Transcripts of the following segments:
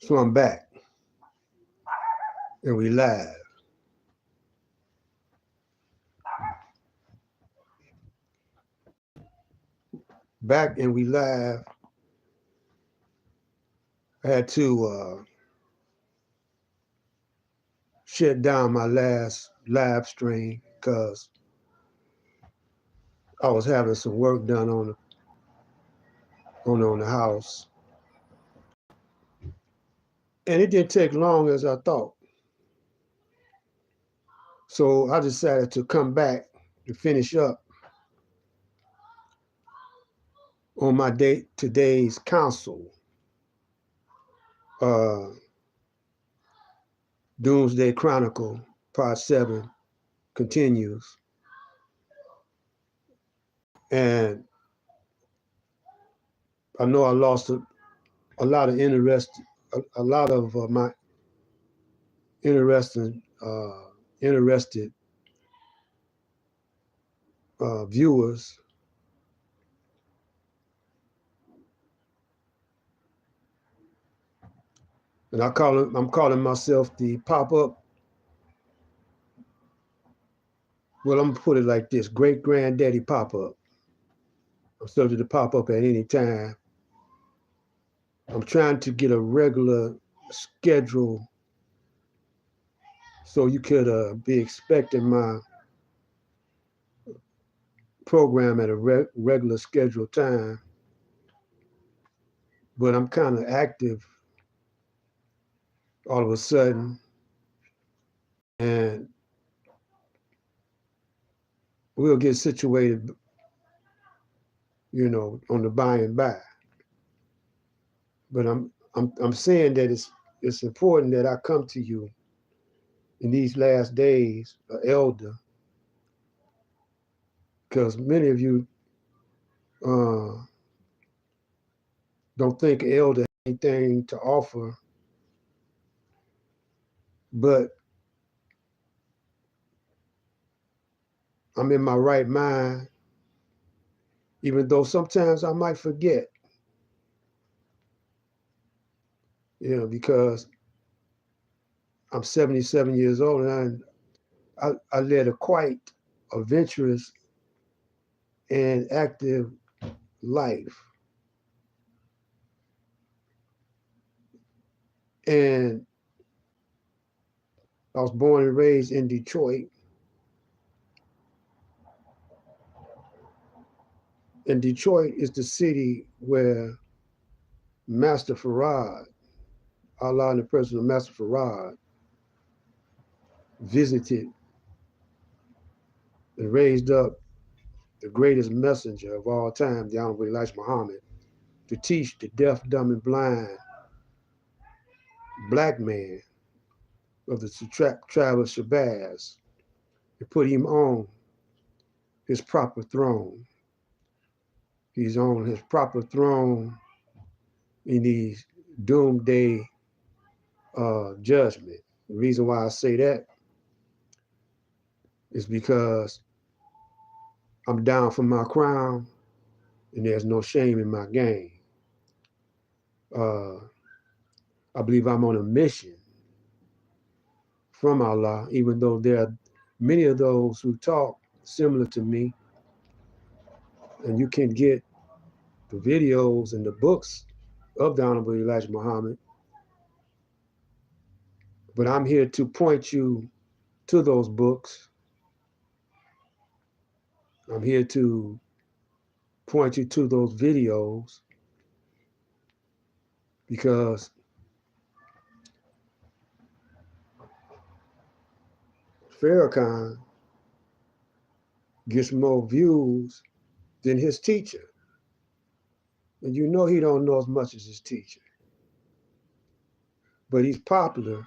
So I'm back and we live. Back and we live. I had to shut down my last live stream because I was having some work done on the house. And it didn't take long as I thought. So I decided to come back to finish up on my today's counsel. Uh, Doomsday Chronicle, Part 7 continues. And I know I lost a lot of a lot of my interesting, interested viewers. And I'm calling myself the pop-up. Well, I'm gonna put it like this: great granddaddy pop-up. I'm subject to pop up at any time. I'm trying to get a regular schedule so you could be expecting my program at a regular scheduled time. But I'm kind of active all of a sudden, and we'll get situated, on the by and by. But I'm saying that it's important that I come to you in these last days, elder, because many of you uh, don't think elder has anything to offer, but I'm in my right mind, even though sometimes I might forget, because I'm 77 years old and I led a quite adventurous and active life. And I was born and raised in Detroit. And Detroit is the city where Master Farad, Allah and the President Master Farad, visited and raised up the greatest messenger of all time, the Honorable Elijah Muhammad, to teach the deaf, dumb, and blind black man of the tribe of Shabazz and put him on his proper throne. He's on his proper throne in these doomsday judgment. The reason why I say that is because I'm down for my crown and there's no shame in my game. Uh, I believe I'm on a mission from Allah, even though there are many of those who talk similar to me, and you can get the videos and the books of the Honorable Elijah Muhammad. But I'm here to point you to those books. I'm here to point you to those videos because Farrakhan gets more views than his teacher. And you know he don't know as much as his teacher. But he's popular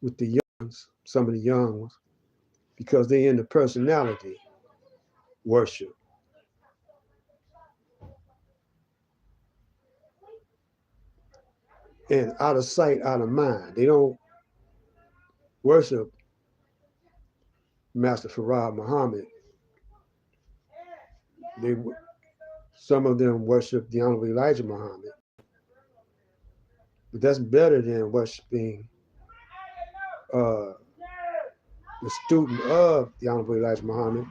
with the young ones, some of the young ones, because they into personality worship. And out of sight, out of mind. They don't worship Master Farad Muhammad. They Some of them worship the Honorable Elijah Muhammad. But that's better than worshiping the student of the Honorable Elijah Muhammad,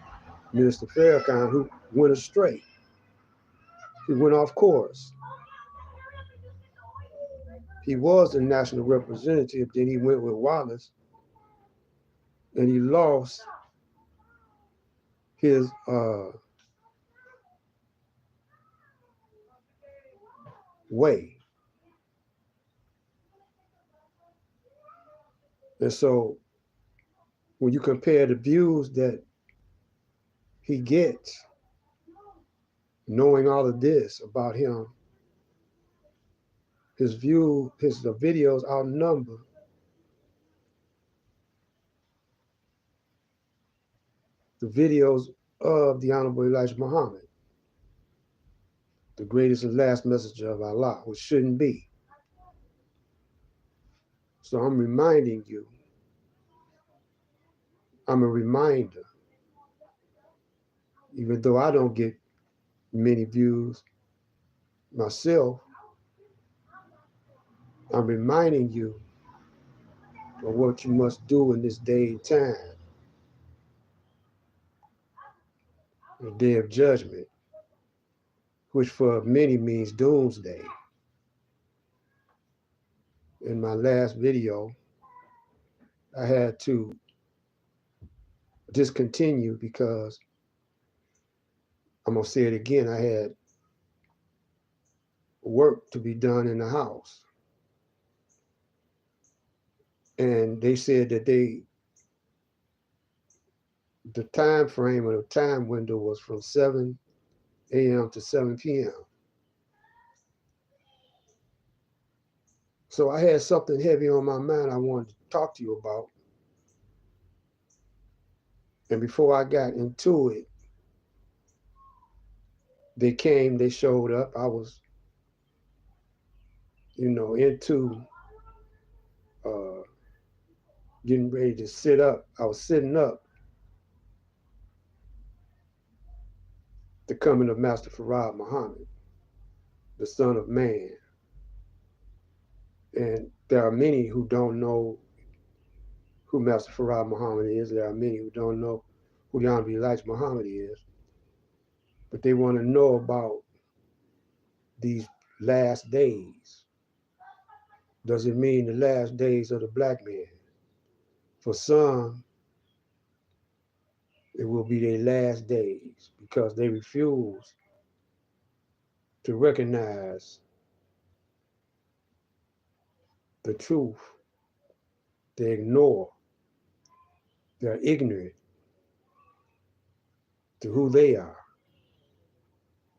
Minister Farrakhan, who went astray. He went off course. He was the national representative, then he went with Wallace, and he lost his way. And so when you compare the views that he gets, knowing all of this about him, his videos outnumber the videos of the Honorable Elijah Muhammad, the greatest and last messenger of Allah, which shouldn't be. So I'm reminding you, I'm a reminder, even though I don't get many views myself, I'm reminding you of what you must do in this day and time, the day of judgment, which for many means doomsday. In my last video, I had to discontinue because I'm going to say it again, I had work to be done in the house. And they said that the time frame or the time window was from 7 a.m. to 7 p.m. So I had something heavy on my mind I wanted to talk to you about. And before I got into it, they showed up. I was, into getting ready to sit up. I was sitting up the coming of Master Farad Muhammad, the Son of Man. And there are many who don't know who Master Farad Muhammad is. There are many who don't know who the Honorable Elijah Muhammad is. But they want to know about these last days. Does it mean the last days of the black man? For some, it will be their last days because they refuse to recognize the truth. They ignore. They're ignorant to who they are.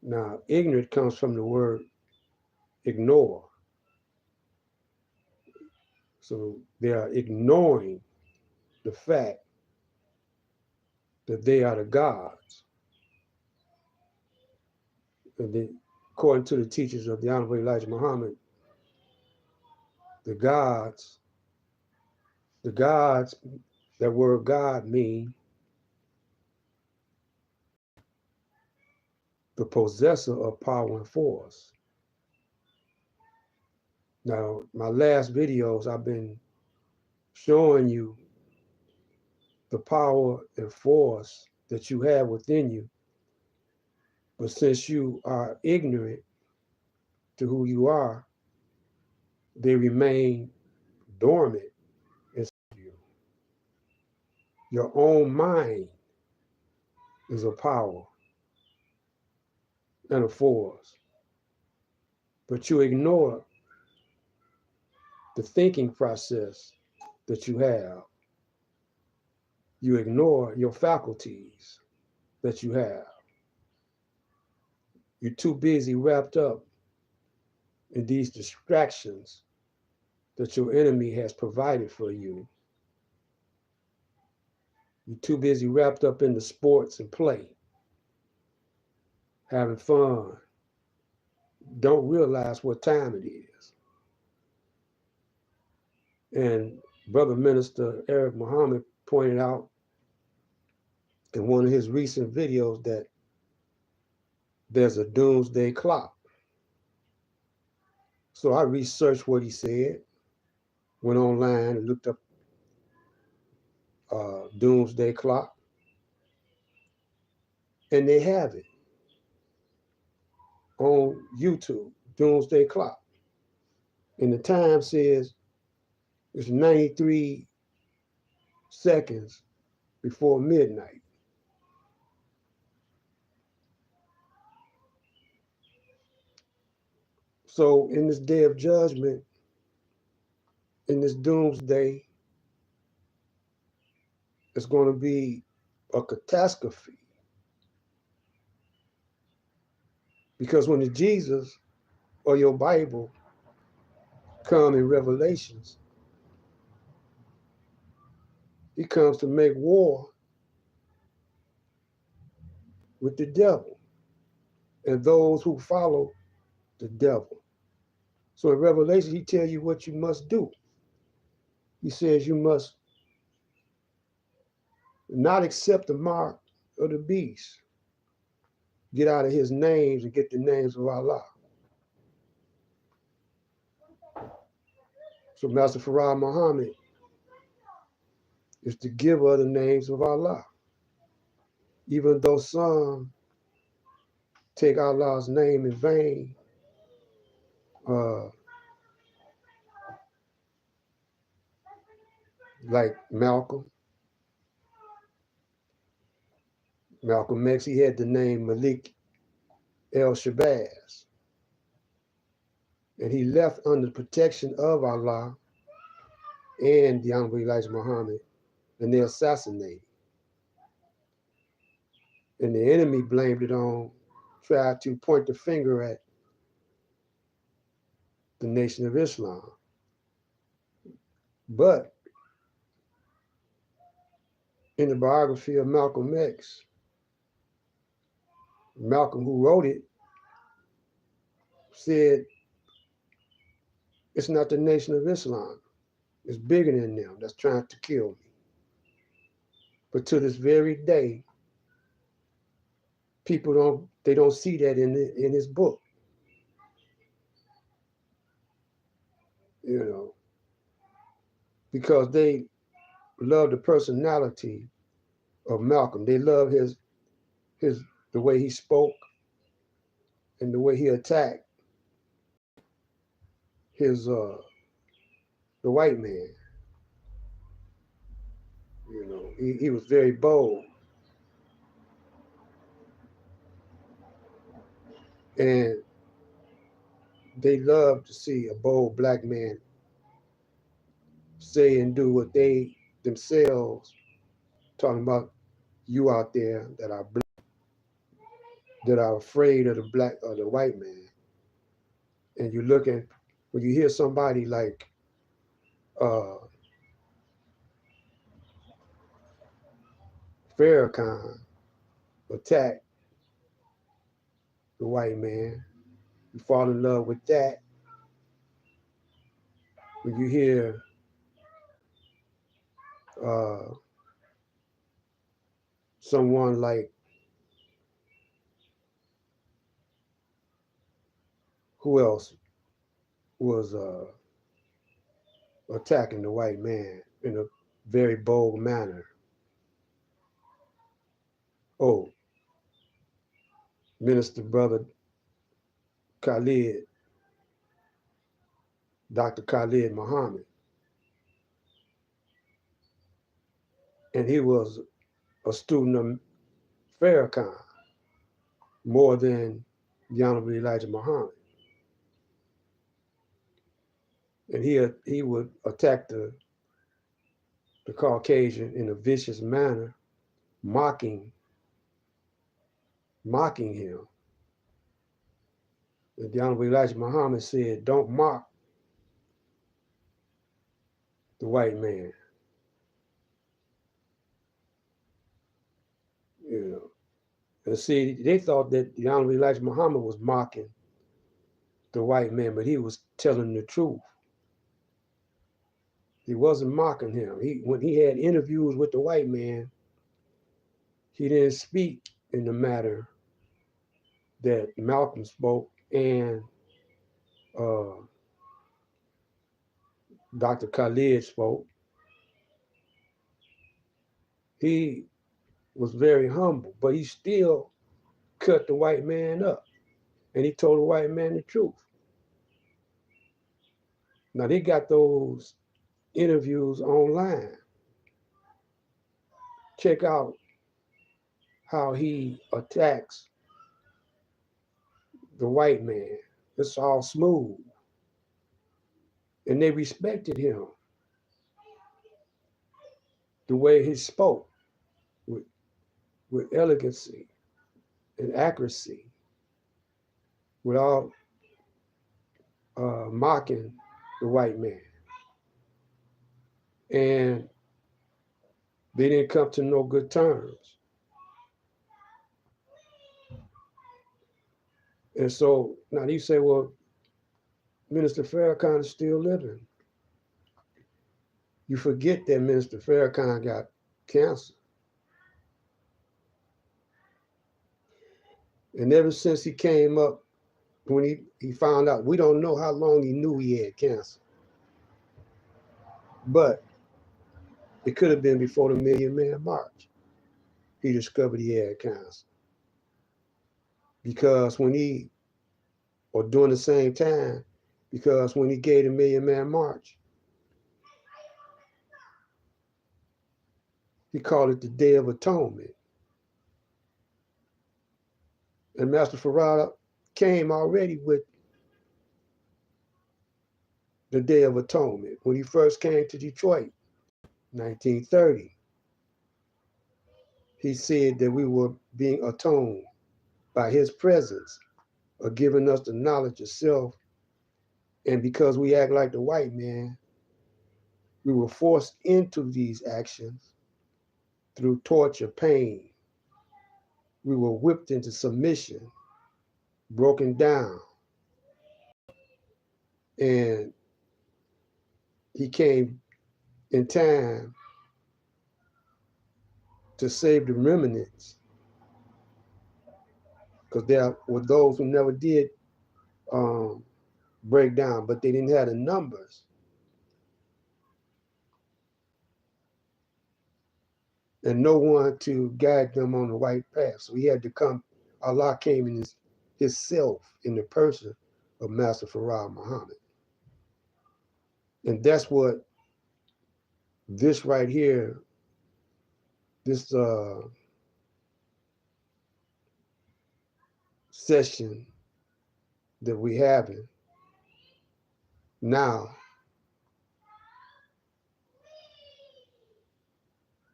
Now, ignorant comes from the word ignore. So they are ignoring the fact that they are the gods. And according to the teachings of the Honorable Elijah Muhammad, the gods, that word God mean the possessor of power and force. Now, my last videos, I've been showing you the power and force that you have within you. But since you are ignorant to who you are, they remain dormant inside you. Your own mind is a power and a force. But you ignore the thinking process that you have. You ignore your faculties that you have. You're too busy wrapped up in these distractions that your enemy has provided for you. You're too busy wrapped up in the sports and play, having fun. Don't realize what time it is. And Brother Minister Eric Muhammad pointed out in one of his recent videos that there's a doomsday clock. So I researched what he said, went online and looked up doomsday clock, and they have it on YouTube, doomsday clock. And the time says it's 93 seconds before midnight. So in this day of judgment, in this doomsday, it's going to be a catastrophe. Because when the Jesus or your Bible come in Revelations, he comes to make war with the devil and those who follow the devil. So in Revelation, he tells you what you must do. He says you must not accept the mark of the beast. Get out of his names and get the names of Allah. So Master Farah Muhammad is the giver of the names of Allah. Even though some take Allah's name in vain, uh, like Malcolm X, he had the name Malik El Shabazz, and he left under the protection of Allah and the Honorable Elijah Muhammad, and they assassinated. And the enemy blamed it on, tried to point the finger at the Nation of Islam. But in the biography of Malcolm X, Malcolm, who wrote it, said it's not the Nation of Islam. It's bigger than them that's trying to kill me. But to this very day, people don't see that in his book. You know, because they love the personality of Malcolm. They love his the way he spoke and the way he attacked the white man. You know, he was very bold. And they love to see a bold black man say and do what they themselves talking about you out there that are black, that are afraid of the black or the white man. And you look at when you hear somebody like Farrakhan attack the white man, you fall in love with that. When you hear someone like who else was attacking the white man in a very bold manner. Oh, Minister Brother Khalid, Dr. Khalid Muhammad. And he was a student of Farrakhan more than the Honorable Elijah Muhammad. And he would attack the Caucasian in a vicious manner, mocking him. And the Honorable Elijah Muhammad said, don't mock the white man. You know. And see, they thought that the Honorable Elijah Muhammad was mocking the white man, but he was telling the truth. He wasn't mocking him. When he had interviews with the white man, he didn't speak in the matter that Malcolm spoke and Dr. Khalid spoke, he was very humble, but he still cut the white man up. And he told the white man the truth. Now they got those interviews online. Check out how he attacks the white man. It's all smooth. And they respected him, the way he spoke with, with elegancy and accuracy, without mocking the white man. And they didn't come to no good terms. And so now you say, well, Minister Farrakhan is still living. You forget that Minister Farrakhan got cancer. And ever since he came up, when he found out, we don't know how long he knew he had cancer. But it could have been before the Million Man March. He discovered he had cancer. Because or during the same time, because when he gave the Million Man March, he called it the Day of Atonement. And Master Farada came already with the Day of Atonement when he first came to Detroit, 1930. He said that we were being atoned by his presence of giving us the knowledge of self. And because we act like the white man, we were forced into these actions through torture, pain. We were whipped into submission, broken down. And he came in time to save the remnants, because there were those who never did break down, but they didn't have the numbers. And no one to guide them on the right path. So he had to come, Allah came in his self in the person of Master Farad Muhammad. And that's what this right here, this session that we having now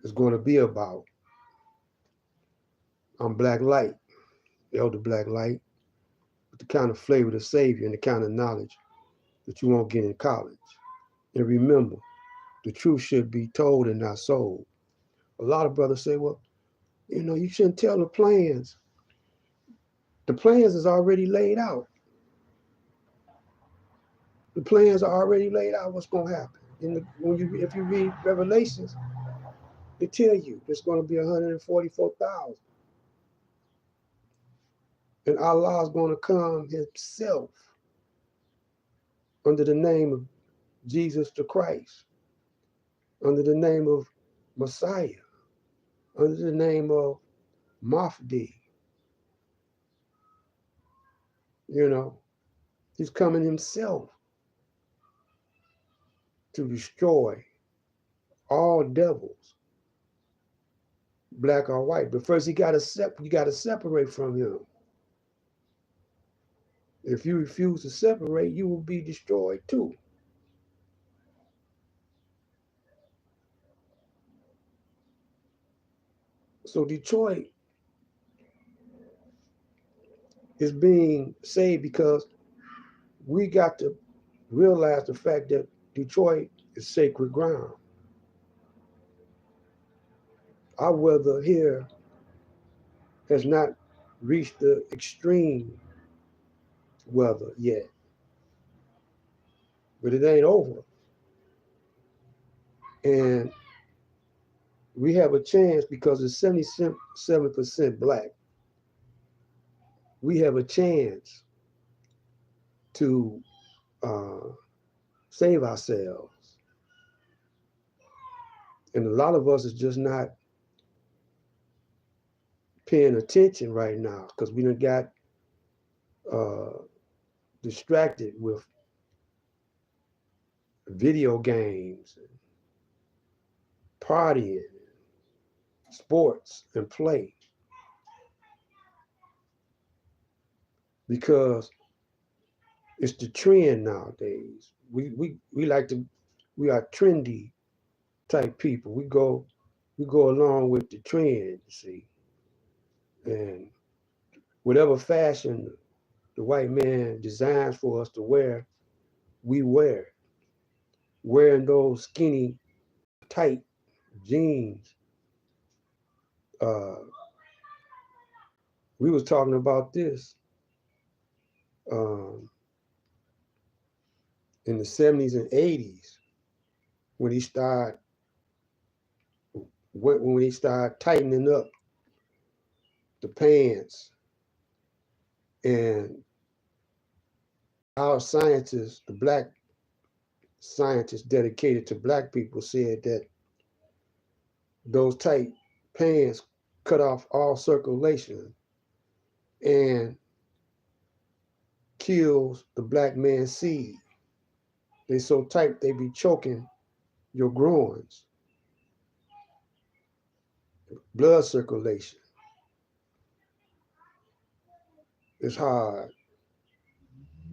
is going to be about. I'm Black Light, Elder Black Light, with the kind of flavor of the Savior and the kind of knowledge that you won't get in college. And remember, the truth should be told and not sold. A lot of brothers say, well, you shouldn't tell the plans. The plans is already laid out. The plans are already laid out what's going to happen. If you read Revelations, they tell you there's going to be 144,000. And Allah is going to come himself under the name of Jesus the Christ, under the name of Messiah, under the name of Mahdi. He's coming himself to destroy all devils, black or white. But first you got to separate from him. If you refuse to separate, you will be destroyed too. So Detroit is being saved because we got to realize the fact that Detroit is sacred ground. Our weather here has not reached the extreme weather yet, but it ain't over. And we have a chance because it's 77% black. We have a chance to save ourselves. And a lot of us is just not paying attention right now because we done got distracted with video games, partying, sports, and play. Because it's the trend nowadays. We like to, we are trendy type people. We go along with the trend, see. And whatever fashion the white man designs for us to wear, we wear it. Wearing those skinny, tight jeans. Uh, we was talking about this um, in the 70s and 80s when he started tightening up the pants, and our scientists, the black scientists dedicated to black people, said that those tight pants cut off all circulation and kills the black man's seed. They so tight they be choking your groins, blood circulation. It's hard,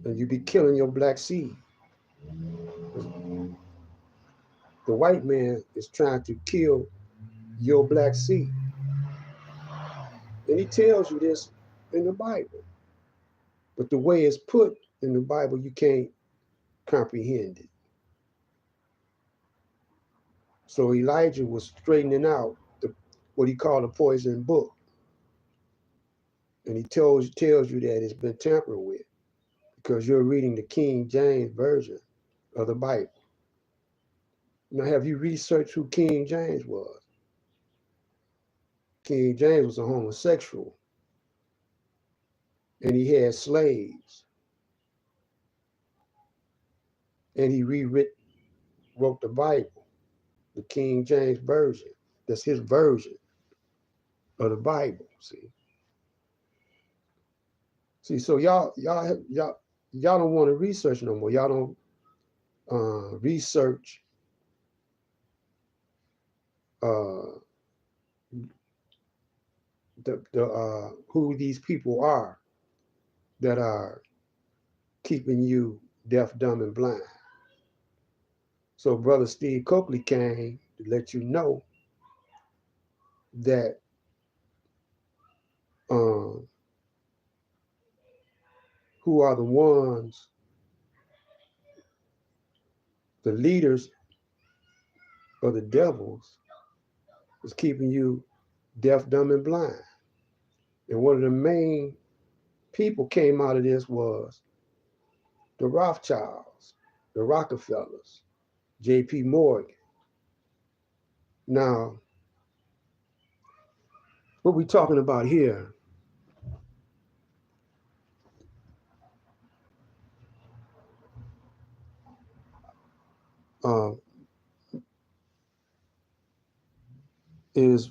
and you be killing your black seed. The white man is trying to kill your black seed, and he tells you this in the Bible. But the way it's put in the Bible, you can't comprehend it. So Elijah was straightening out what he called a poison book. And he tells you that it's been tampered with because you're reading the King James Version of the Bible. Now, have you researched who King James was? King James was a homosexual, and he had slaves. And he wrote the Bible, the King James Version. That's his version of the Bible, see? See, so y'all don't want to research no more. Y'all don't research uh, the who these people are that are keeping you deaf, dumb, and blind. So Brother Steve Coakley came to let you know that um, who are the ones, the leaders of the devils, is keeping you deaf, dumb, and blind. And one of the main people came out of this was the Rothschilds, the Rockefellers, J.P. Morgan. Now, what we're talking about here uh, is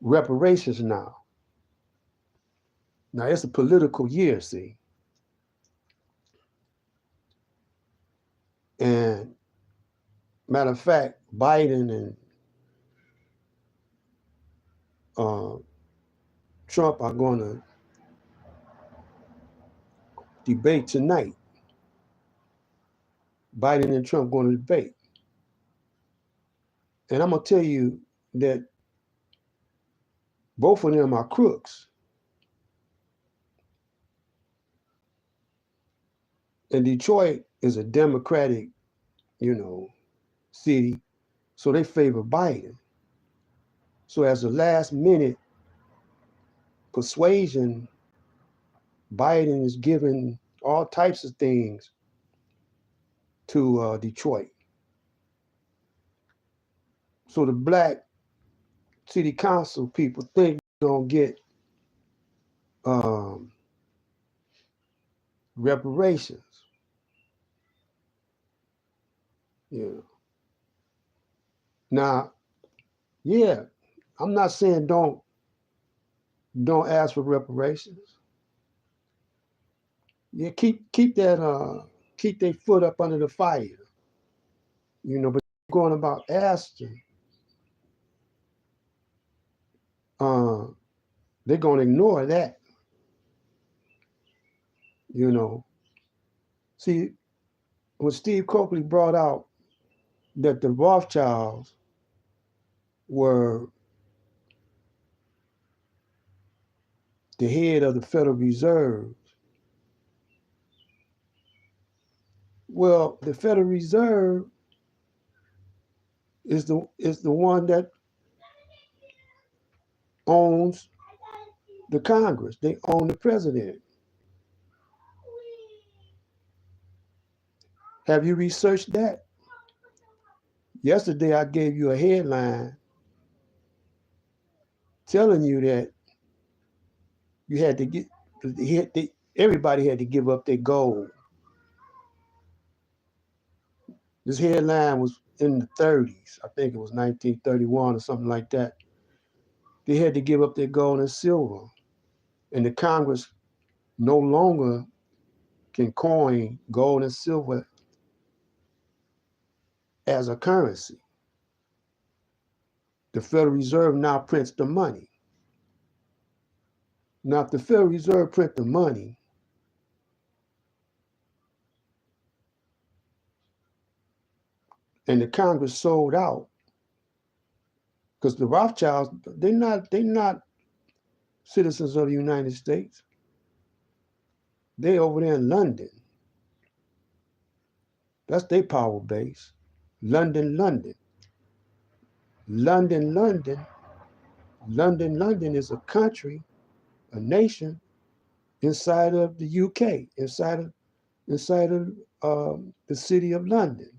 reparations now. Now, it's a political year, see. And matter of fact, Biden and uh, Trump are going to debate tonight. Biden and Trump going to debate. And I'm going to tell you that both of them are crooks. And Detroit is a Democratic, city, so they favor Biden. So as a last minute persuasion, Biden is giving all types of things to Detroit. So the black city council people think they're going to get reparations. You know. Now, yeah, I'm not saying don't ask for reparations. Yeah, keep their foot up under the fire, but going about asking, uh, they're gonna ignore that, you know. See, when Steve Coakley brought out that the Rothschilds were the head of the Federal Reserve, well, the Federal Reserve is the one that owns the Congress. They own the president. Have you researched that? Yesterday, I gave you a headline telling you that you had to everybody had to give up their gold. This headline was in the 30s. I think it was 1931 or something like that. They had to give up their gold and silver. And the Congress no longer can coin gold and silver as a currency. The Federal Reserve now prints the money. Now, if the Federal Reserve print the money, and the Congress sold out, because the Rothschilds, they're not citizens of the United States. They're over there in London. That's their power base. London, London. London, London. London, London is a country, a nation inside of the UK, inside of the city of London.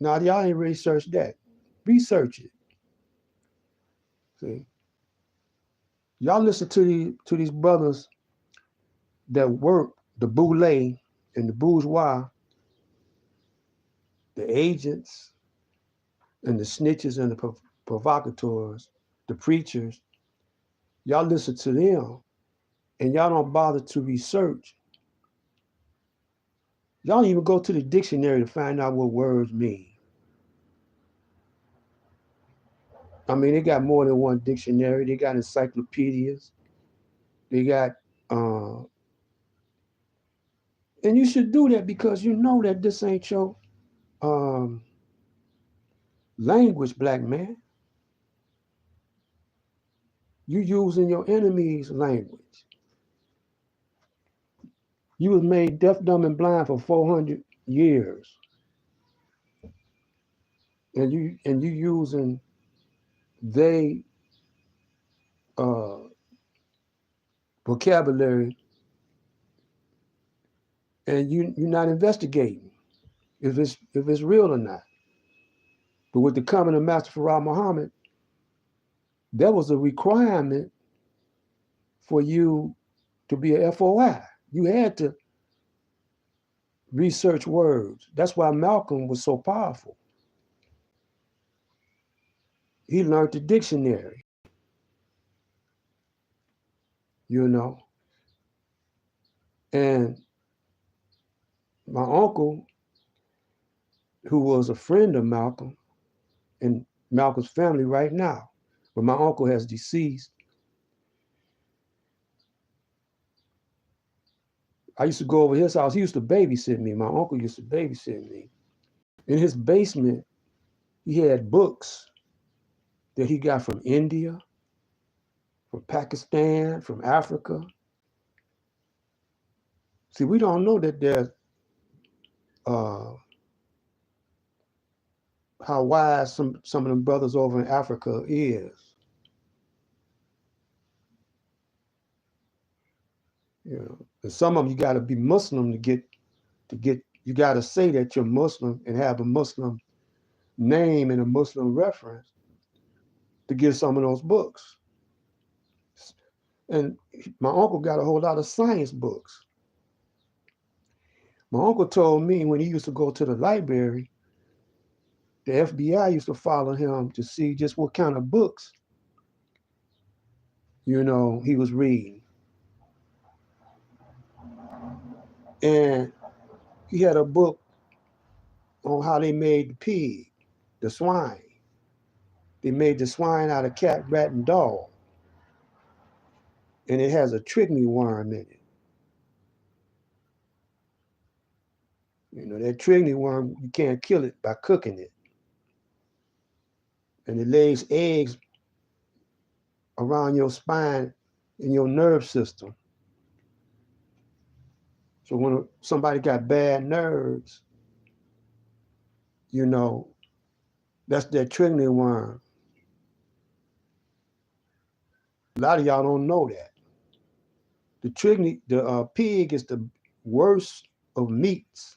Now, y'all ain't researched that. Research it. See, y'all listen to these brothers that work, the boule and the bourgeois, the agents and the snitches and the provocateurs, the preachers. Y'all listen to them, and y'all don't bother to research. Y'all don't even go to the dictionary to find out what words mean. I mean, they got more than one dictionary. They got encyclopedias. They got, and you should do that because you know that this ain't your language, black man. You using your enemy's language. You was made deaf, dumb, and blind for 400 years, and you using they vocabulary, and you're not investigating if it's real or not. But with the coming of Master Farah Muhammad, there was a requirement for you to be a FOI. You had to research words. That's why Malcolm was so powerful. He learned the dictionary, And my uncle, who was a friend of Malcolm, and Malcolm's family right now, but my uncle has deceased. I used to go over his house. He used to babysit me. My uncle used to babysit me. In his basement, he had books that he got from India, from Pakistan, from Africa. See, we don't know that there's how wise some of them brothers over in Africa is. And some of them you got to be Muslim to get. You got to say that you're Muslim and have a Muslim name and a Muslim reference to get some of those books. And my uncle got a whole lot of science books. My uncle told me when he used to go to the library The FBI used to follow him to see just what kind of books, he was reading. And he had a book on how they made the pig, the swine. They made the swine out of cat, rat, and dog. And it has a trichiny worm in it. That trichiny worm, you can't kill it by cooking it. And it lays eggs around your spine and your nerve system. So when somebody got bad nerves, that's that trichiny worm. A lot of y'all don't know that. The pig is the worst of meats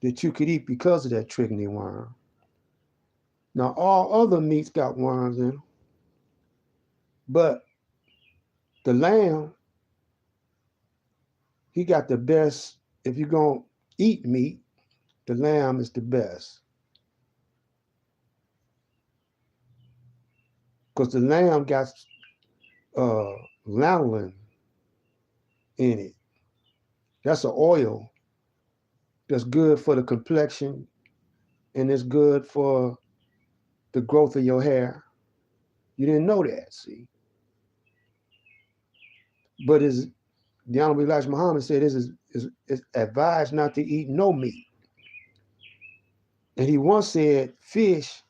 that you could eat because of that trichiny worm. Now, all other meats got worms in them, but the lamb, he got the best. If you're going to eat meat, the lamb is the best. Because the lamb got lanolin in it. That's an oil that's good for the complexion, and it's good for the growth of your hair. You didn't know that, see? But the Honorable Elijah Muhammad said it's advised not to eat no meat. And he once said fish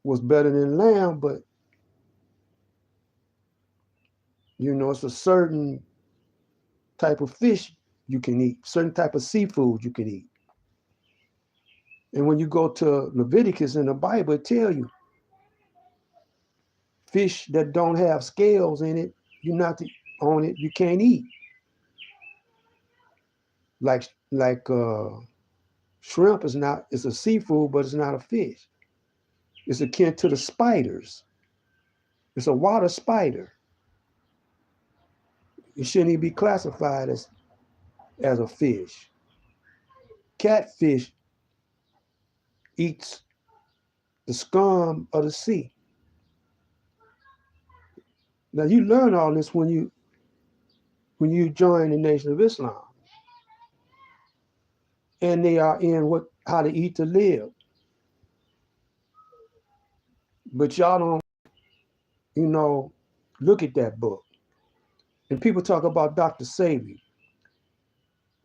was better than lamb, but it's a certain type of fish you can eat, certain type of seafood you can eat. And when you go to Leviticus in the Bible, it tells you fish that don't have scales in it, you can't eat. Like shrimp it's a seafood, but it's not a fish. It's akin to the spiders. It's a water spider. It shouldn't even be classified as a fish. Catfish eats the scum of the sea. Now you learn all this when you join the Nation of Islam. And they are in how to eat to live. But y'all don't, look at that book. And people talk about Dr. Savy.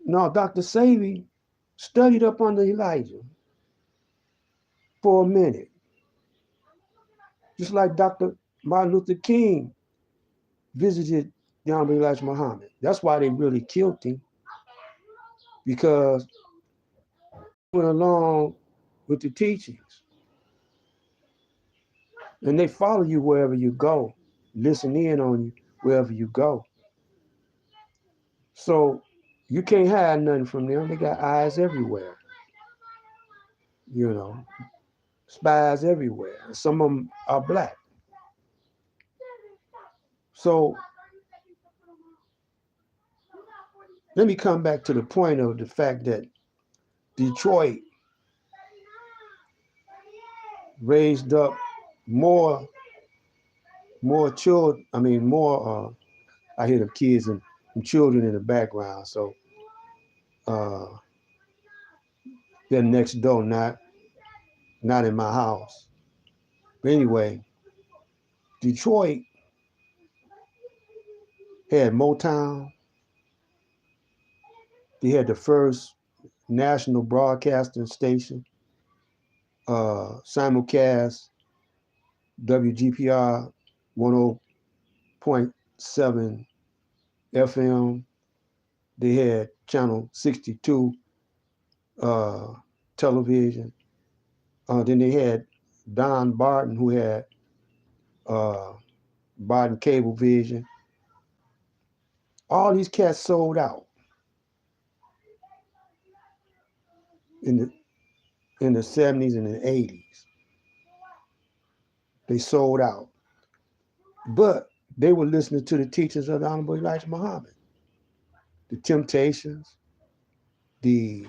No, Dr. Savy studied up under Elijah for a minute. Just like Dr. Martin Luther King visited the Honorable Elijah Muhammad. That's why they really killed him, because he went along with the teachings. And they follow you wherever you go, listen in on you wherever you go. So you can't hide nothing from them. They got eyes everywhere. Spies everywhere. Some of them are black. So let me come back to the point of the fact that Detroit raised up more children. I hear the kids and children in the background. So they're next door, not in my house. But anyway, Detroit had Motown. They had the first national broadcasting station, simulcast WGPR 10.7 FM. They had channel 62 television. Then they had Don Barton, who had Barton Cablevision. All these cats sold out in the 70s and the 80s. They sold out. But they were listening to the teachings of the Honorable Elijah Muhammad. The Temptations, the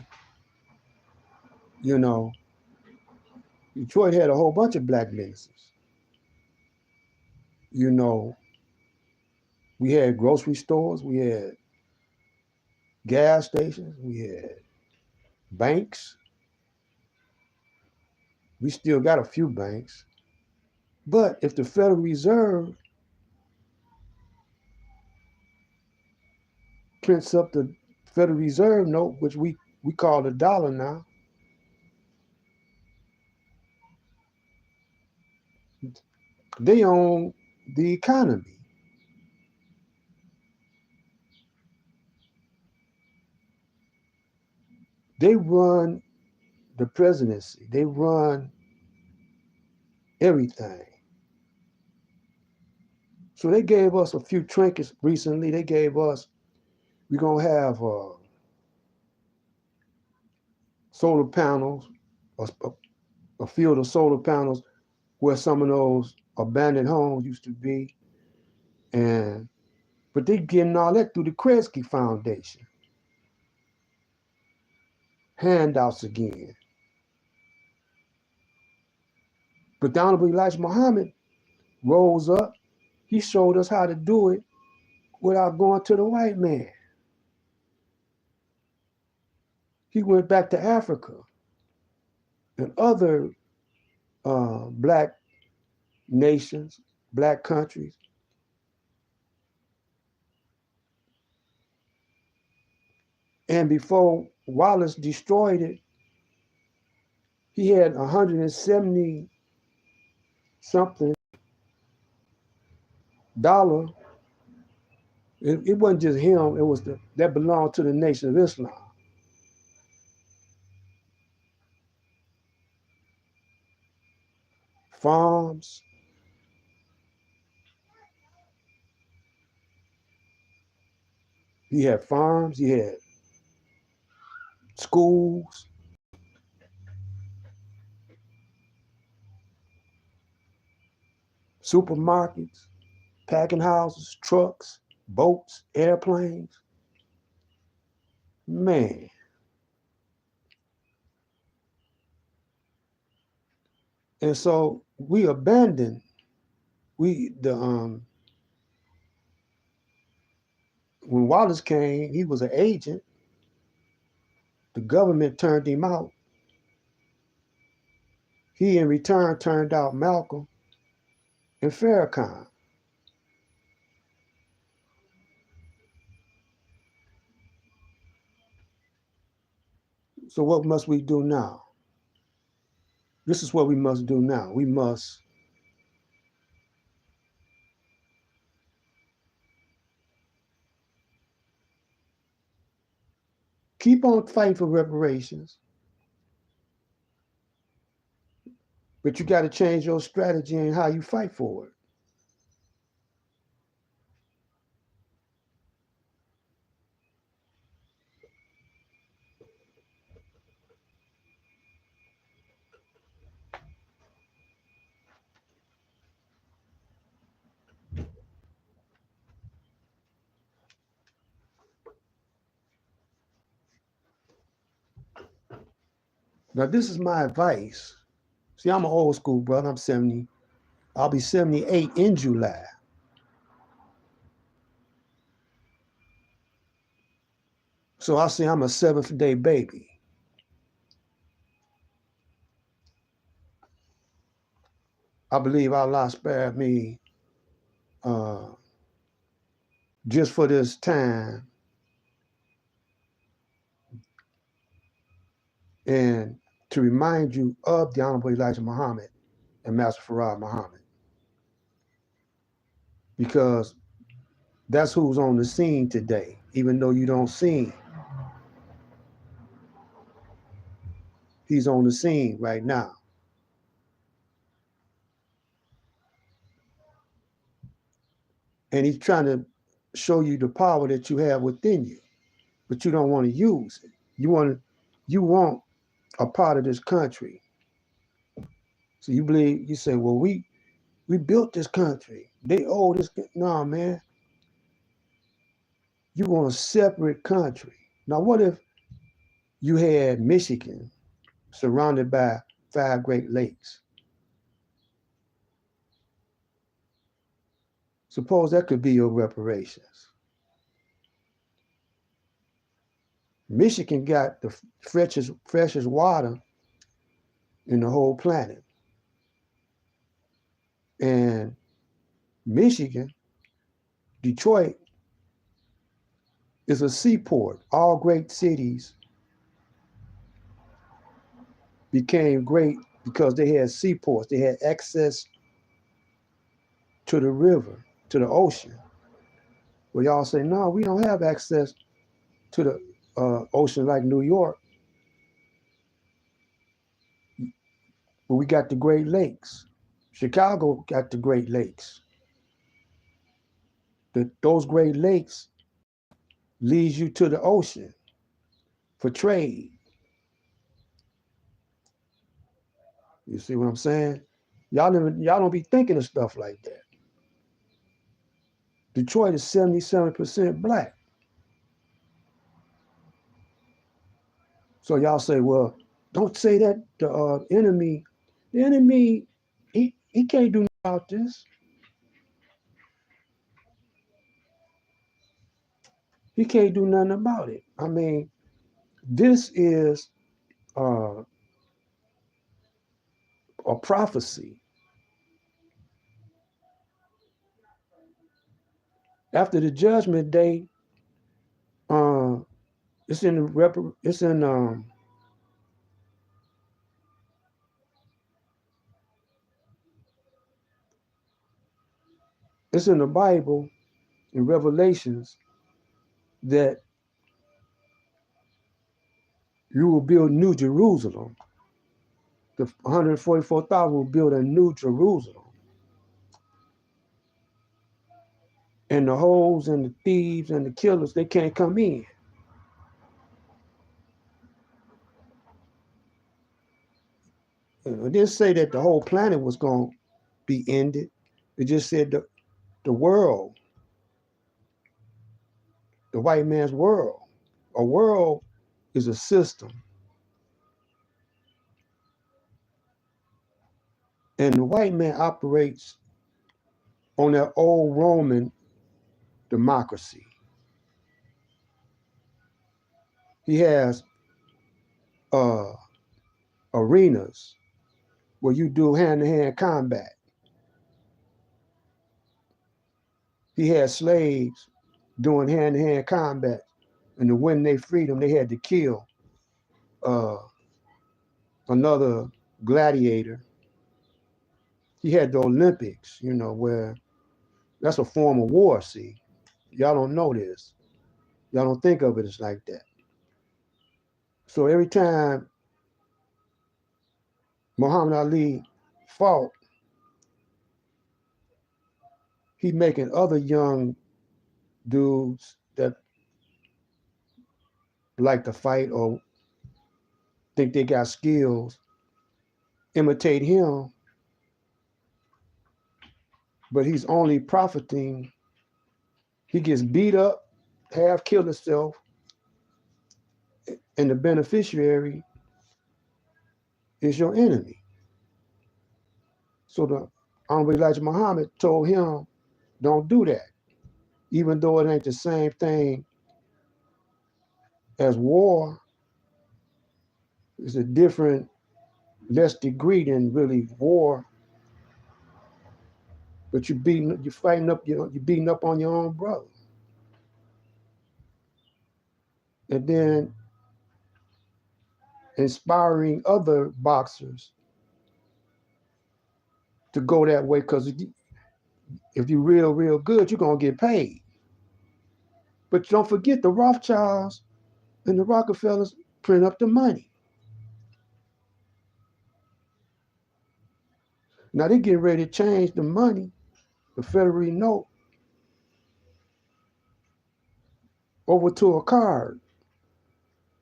Detroit had a whole bunch of black ministers. You know, we had grocery stores, we had gas stations, we had banks. We still got a few banks. But if the Federal Reserve prints up the Federal Reserve note, which we call the dollar now, they own the economy. They run the presidency. They run everything. So they gave us a few trinkets recently. They gave us, we're going to have solar panels, a, a field of solar panels where some of those abandoned homes used to be. But they getting all that through the Kresge Foundation. Handouts again. But the Honorable Elijah Muhammad rose up. He showed us how to do it without going to the white man. He went back to Africa and other black nations, black countries. And before Wallace destroyed it, he had 170 something dollar. It wasn't just him, it was that belonged to the Nation of Islam. Farms, he had farms, he had schools, supermarkets, packing houses, trucks, boats, airplanes. Man. And so we abandoned, when Wallace came, he was an agent. The government turned him out. He in return turned out Malcolm and Farrakhan. So what must we do now? This is what we must do now. We must keep on fighting for reparations, but you got to change your strategy and how you fight for it. Now, this is my advice. See, I'm an old school brother. I'm 70. I'll be 78 in July. So I say I'm a seventh day baby. I believe Allah spared me just for this time and to remind you of the Honorable Elijah Muhammad and Master Farad Muhammad. Because that's who's on the scene today, even though you don't see him. He's on the scene right now. And he's trying to show you the power that you have within you, but you don't want to use it. You want a part of this country. So you say, well, we built this country. They owe this. No, man. You want a separate country. Now, what if you had Michigan surrounded by 5 Great Lakes. Suppose that could be your reparations. Michigan got the freshest water in the whole planet. And Michigan, Detroit, is a seaport. All great cities became great because they had seaports. They had access to the river, to the ocean. Well, y'all say, no, we don't have access to the ocean like New York, but we got the Great Lakes. Chicago got the Great Lakes. Those Great Lakes leads you to the ocean for trade. You see what I'm saying? Y'all don't be thinking of stuff like that. Detroit is 77% black. So y'all say, well, don't say that the enemy, he can't do nothing about this. He can't do nothing about it. I mean, this is a prophecy. After the judgment day, it's in the it's in the Bible, in Revelations, that you will build New Jerusalem. The 144,000 will build a New Jerusalem. And the hoes and the thieves and the killers, they can't come in. It didn't say that the whole planet was going to be ended. It just said the world, the white man's world. A world is a system. And the white man operates on that old Roman democracy. He has arenas where you do hand-to-hand combat. He had slaves doing hand-to-hand combat. And to win their freedom, they had to kill another gladiator. He had the Olympics, where that's a form of war, see. Y'all don't know this. Y'all don't think of it as like that. So every time Muhammad Ali fought, he making other young dudes that like to fight or think they got skills imitate him, but he's only profiting. He gets beat up, half killed himself, and the beneficiary is your enemy. So the Honorable Elijah Muhammad told him, don't do that. Even though it ain't the same thing as war, it's a different, less degree than really war. But you're beating up on your own brother. And then inspiring other boxers to go that way, because if you're real good, you're going to get paid. But don't forget the Rothschilds and the Rockefellers print up the money. Now they're getting ready to change the money, the Federal note, over to a card.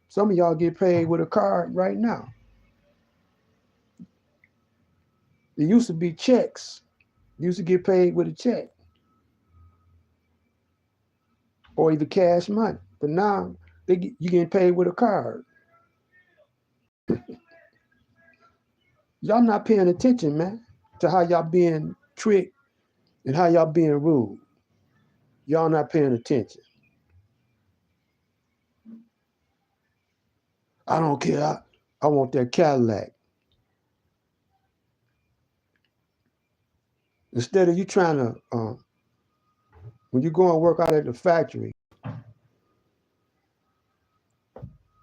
Some of y'all get paid with a card right now. It used to be checks. You used to get paid with a check or either cash money. But now you getting paid with a card. Y'all not paying attention, man, to how y'all being tricked and how y'all being ruled. Y'all not paying attention. I don't care. I want that Cadillac. Instead of you trying to, when you go and work out at the factory,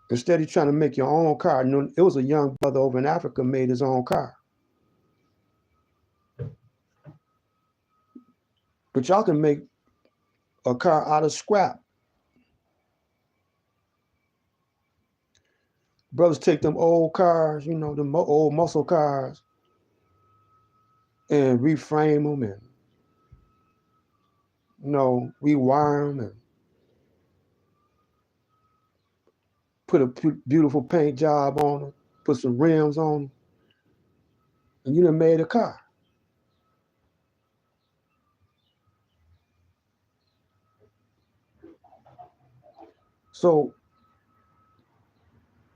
instead of trying to make your own car, it was a young brother over in Africa made his own car. But y'all can make a car out of scrap. Brothers take them old cars, them old muscle cars, and reframe them and, rewire them and put a beautiful paint job on them, put some rims on them, and you done made a car. So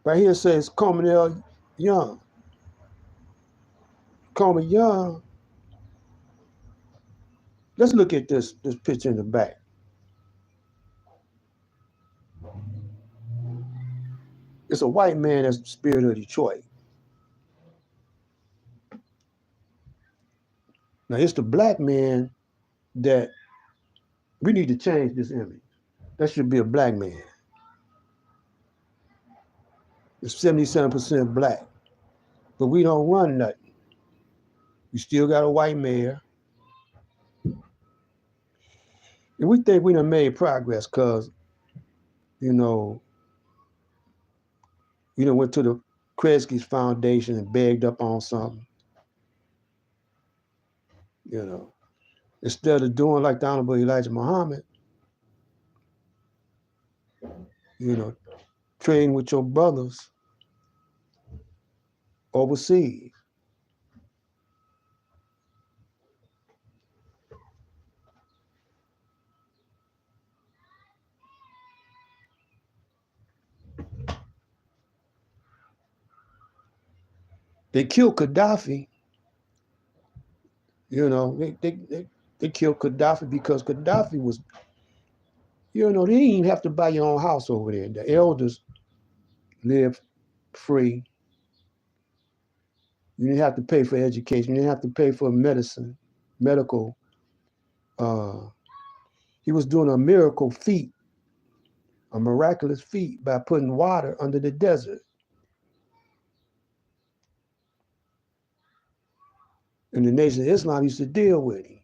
right here it says Coleman Young. Coleman Young. Let's look at this picture in the back. It's a white man that's the spirit of Detroit. Now it's the black man that we need to change this image. That should be a black man. It's 77% black. But we don't run nothing. We still got a white mayor. And we think we done made progress because, we done went to the Kresge's Foundation and begged up on something. Instead of doing like the Honorable Elijah Muhammad, trading with your brothers overseas. They killed Gaddafi. They killed Gaddafi because Gaddafi was, they didn't even have to buy your own house over there. The elders lived free. You didn't have to pay for education. You didn't have to pay for medical. He was doing a miraculous feat by putting water under the desert. And the Nation of Islam used to deal with him.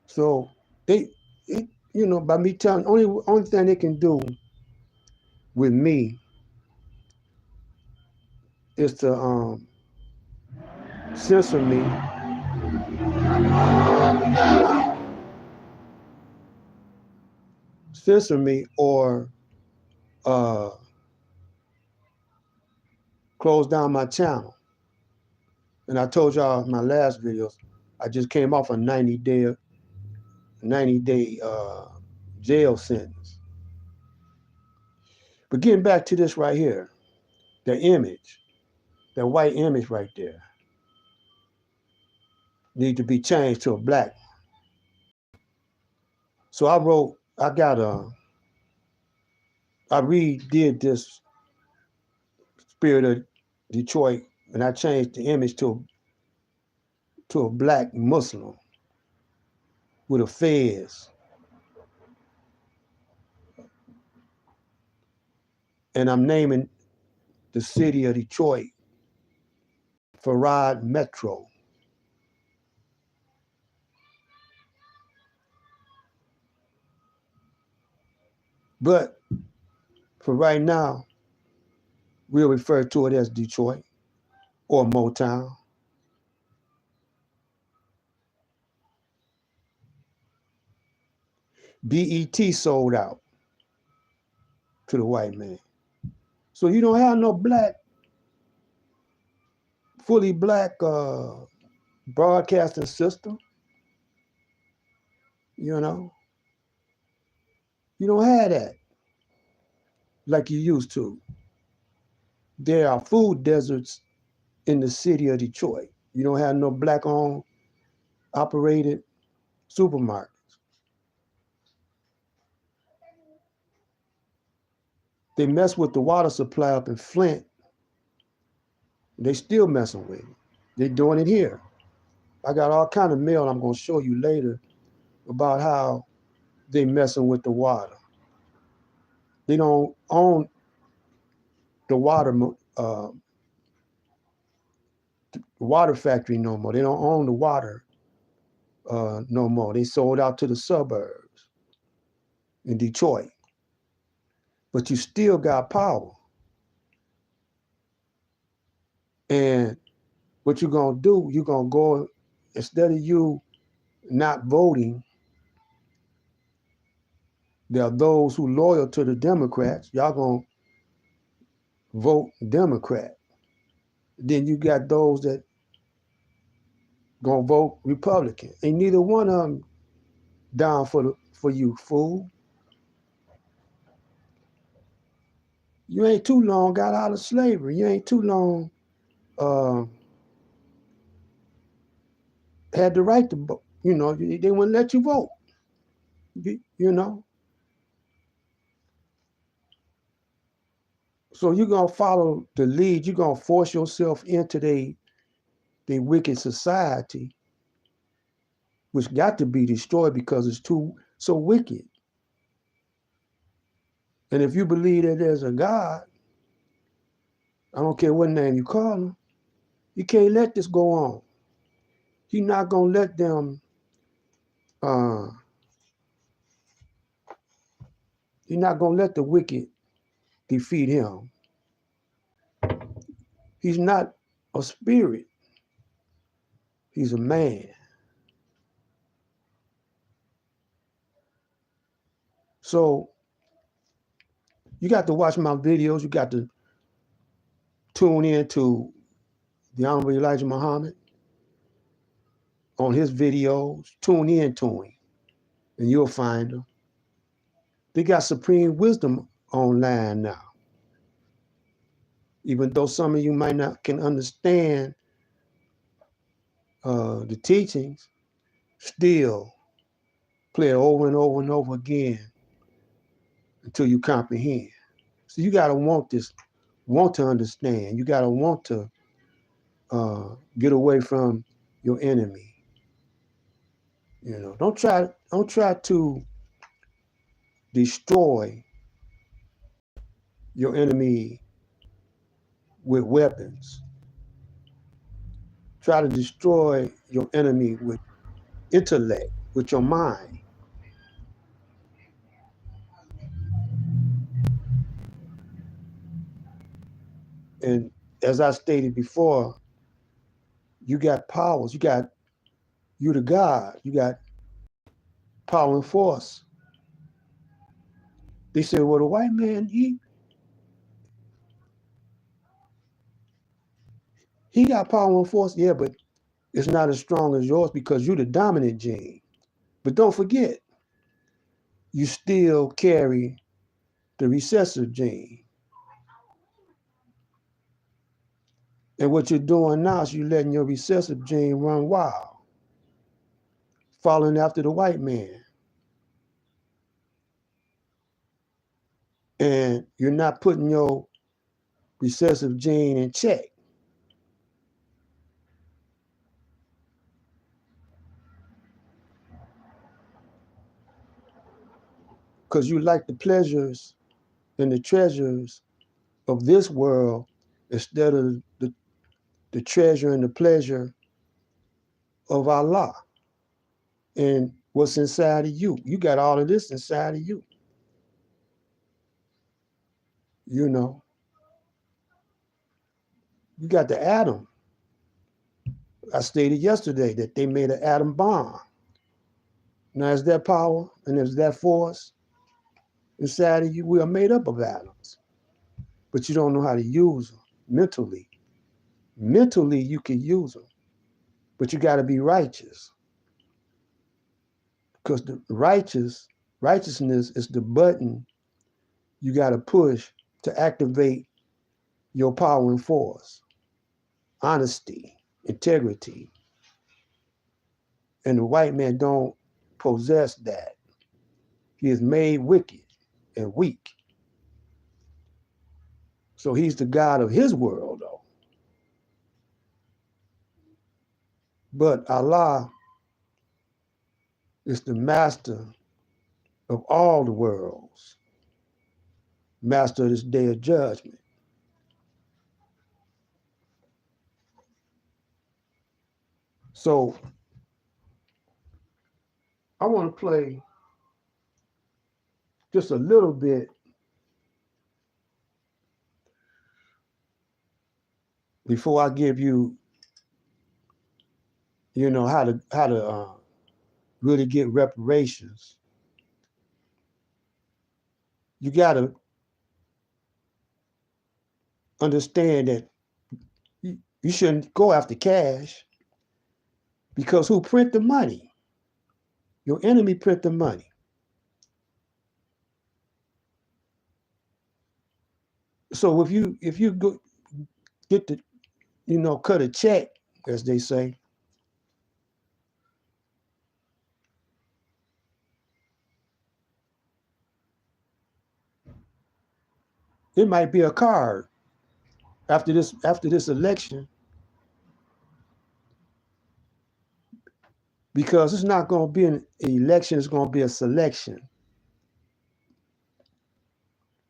So by me telling, only thing they can do with me is to censor me, or close down my channel. And I told y'all in my last videos, I just came off a 90-day jail sentence. But getting back to this right here, the image, that white image right there, need to be changed to a black. So I redid this spirit of Detroit, and I changed the image to a black Muslim with a fez. And I'm naming the city of Detroit Farad Metro. But for right now, we'll refer to it as Detroit or Motown. BET sold out to the white man. So you don't have no fully black broadcasting system, You don't have that like you used to. There are food deserts in the city of Detroit. You don't have no black-owned operated supermarkets. They mess with the water supply up in Flint. They still messing with it. They're doing it here. I got all kind of mail I'm going to show you later about how they messing with the water. They don't own the water factory no more. They don't own the water no more. They sold out to the suburbs in Detroit. But you still got power. And what you're going to do, you're going to go, instead of you not voting, there are those who loyal to the Democrats. Y'all going to vote Democrat. Then you got those that going to vote Republican. Ain't neither one of them down for you, fool. You ain't too long got out of slavery. You ain't too long had the right to vote. You know, they wouldn't let you vote. You know. So you're going to follow the lead. You're going to force yourself into the wicked society, which got to be destroyed because it's so wicked. And if you believe that there's a God, I don't care what name you call him, you can't let this go on. He's not going to let them, he's not going to let the wicked defeat him. He's not a spirit. He's a man. So you got to watch my videos. You got to tune in to the Honorable Elijah Muhammad on his videos. Tune in to him and you'll find him. They got Supreme Wisdom online now. Even though some of you might not can understand the teachings, still play it over and over and over again until you comprehend. So you got to want to understand. You got to want to get away from your enemy. You know, don't try to destroy your enemy with weapons. Try to destroy your enemy with intellect, with your mind. And as I stated before, you got powers. You the God. You got power and force. They say, well, the white man, he got power and force. Yeah, but it's not as strong as yours because you're the dominant gene. But don't forget, you still carry the recessive gene. And what you're doing now is you're letting your recessive gene run wild, following after the white man. And you're not putting your recessive gene in check. Because you like the pleasures and the treasures of this world instead of the treasure and the pleasure of Allah and what's inside of you. You got all of this inside of you. You know, you got the atom. I stated yesterday that they made an atom bomb. Now, is that power and is that force inside of you? We are made up of atoms, but you don't know how to use them mentally. Mentally, you can use them, but you got to be righteous because the righteous Righteousness is the button you got to push to activate your power and force, honesty, integrity. And the white man don't possess that. He is made wicked and weak. So he's the God of his world, though. But Allah is the master of all the worlds, master of this day of judgment. So I want to play just a little bit before I give you, how to really get reparations. You got to understand that you shouldn't go after cash because who print the money? Your enemy print the money. So if you go get the, cut a check, as they say, it might be a card after this election, because it's not going to be an election, it's going to be a selection.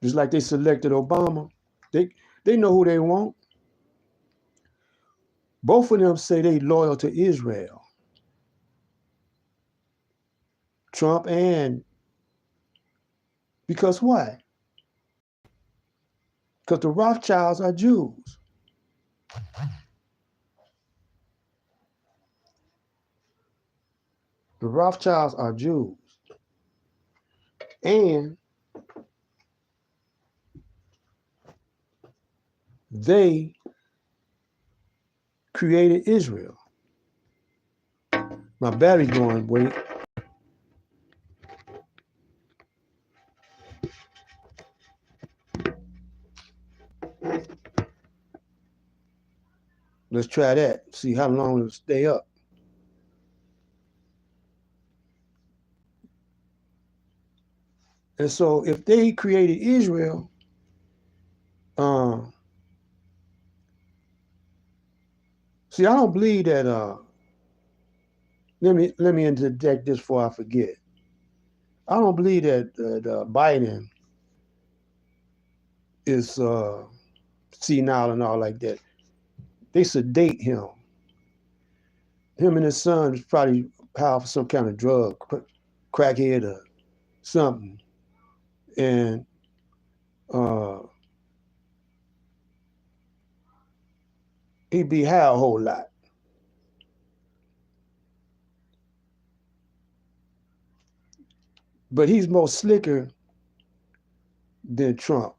Just like they selected Obama, they know who they want. Both of them say they loyal to Israel. Trump and because why? Because the Rothschilds are Jews. The Rothschilds are Jews. And they created Israel. My battery's going, wait. Let's try that. See how long it'll stay up. And so if they created Israel, see, I don't believe that. Let me interject this before I forget. I don't believe that Biden is senile and all like that. They sedate him. Him and his son is probably powerful, some kind of drug, crackhead or something, and he be high a whole lot. But he's more slicker than Trump.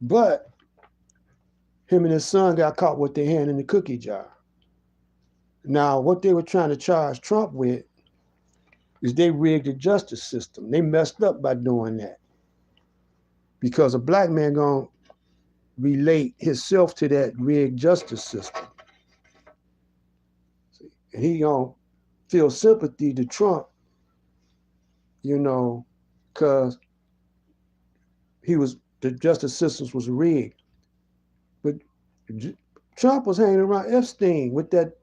But him and his son got caught with their hand in the cookie jar. Now, what they were trying to charge Trump with is they rigged the justice system. They messed up by doing that. Because a black man gonna relate himself to that rigged justice system. And he gonna feel sympathy to Trump, because the justice system was rigged. But Trump was hanging around Epstein with that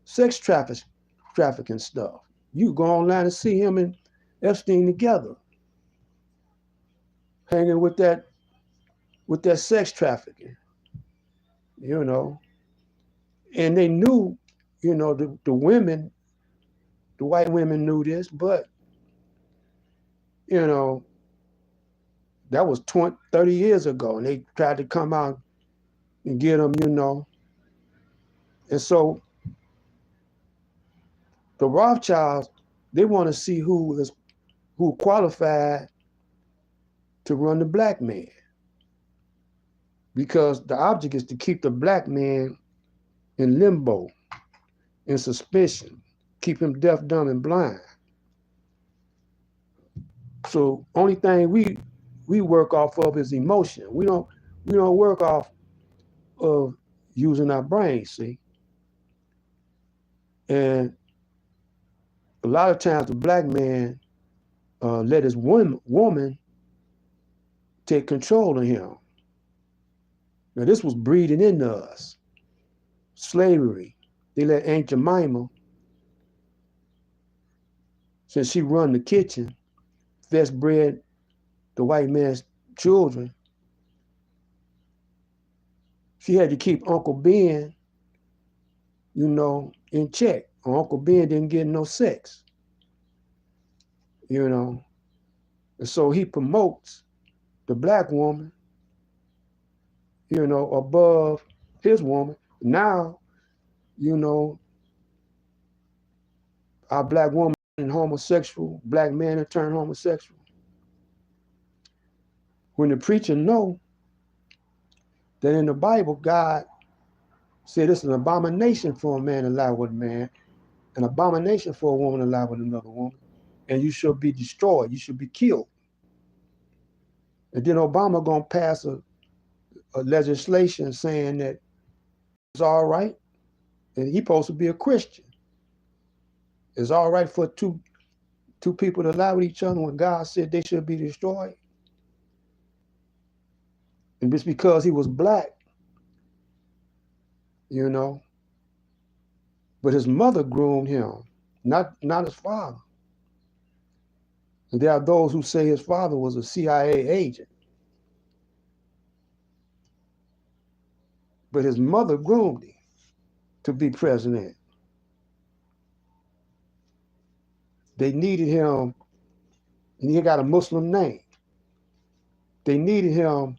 sex trafficking stuff. You go online and see him and Epstein together, hanging with that sex trafficking, And they knew, the women, the white women knew this, but, that was 30 years ago, and they tried to come out and get them, And so the Rothschilds, they want to see who qualified to run the black man, because the object is to keep the black man in limbo, and suspicion, keep him deaf, dumb, and blind. So only thing we work off of is emotion. We don't work off of using our brain, see. And a lot of times the black man let his woman take control of him. Now this was breeding into us. Slavery. They let Aunt Jemima, since she run the kitchen, fetch bread the white man's children. She had to keep Uncle Ben, in check. Or Uncle Ben didn't get no sex, you know. And so he promotes the black woman, above his woman. Now, you know, our black woman and homosexual, black man that turned homosexual. When the preacher know that in the Bible, God said it's an abomination for a man to lie with a man, an abomination for a woman to lie with another woman, and you should be destroyed. You should be killed. And then Obama gonna pass a legislation saying that it's all right, and he supposed to be a Christian. It's all right for two people to lie with each other when God said they should be destroyed. And it's because he was black, you know. But his mother groomed him, not his father. And there are those who say his father was a CIA agent. But his mother groomed him to be president. They needed him, and he got a Muslim name. They needed him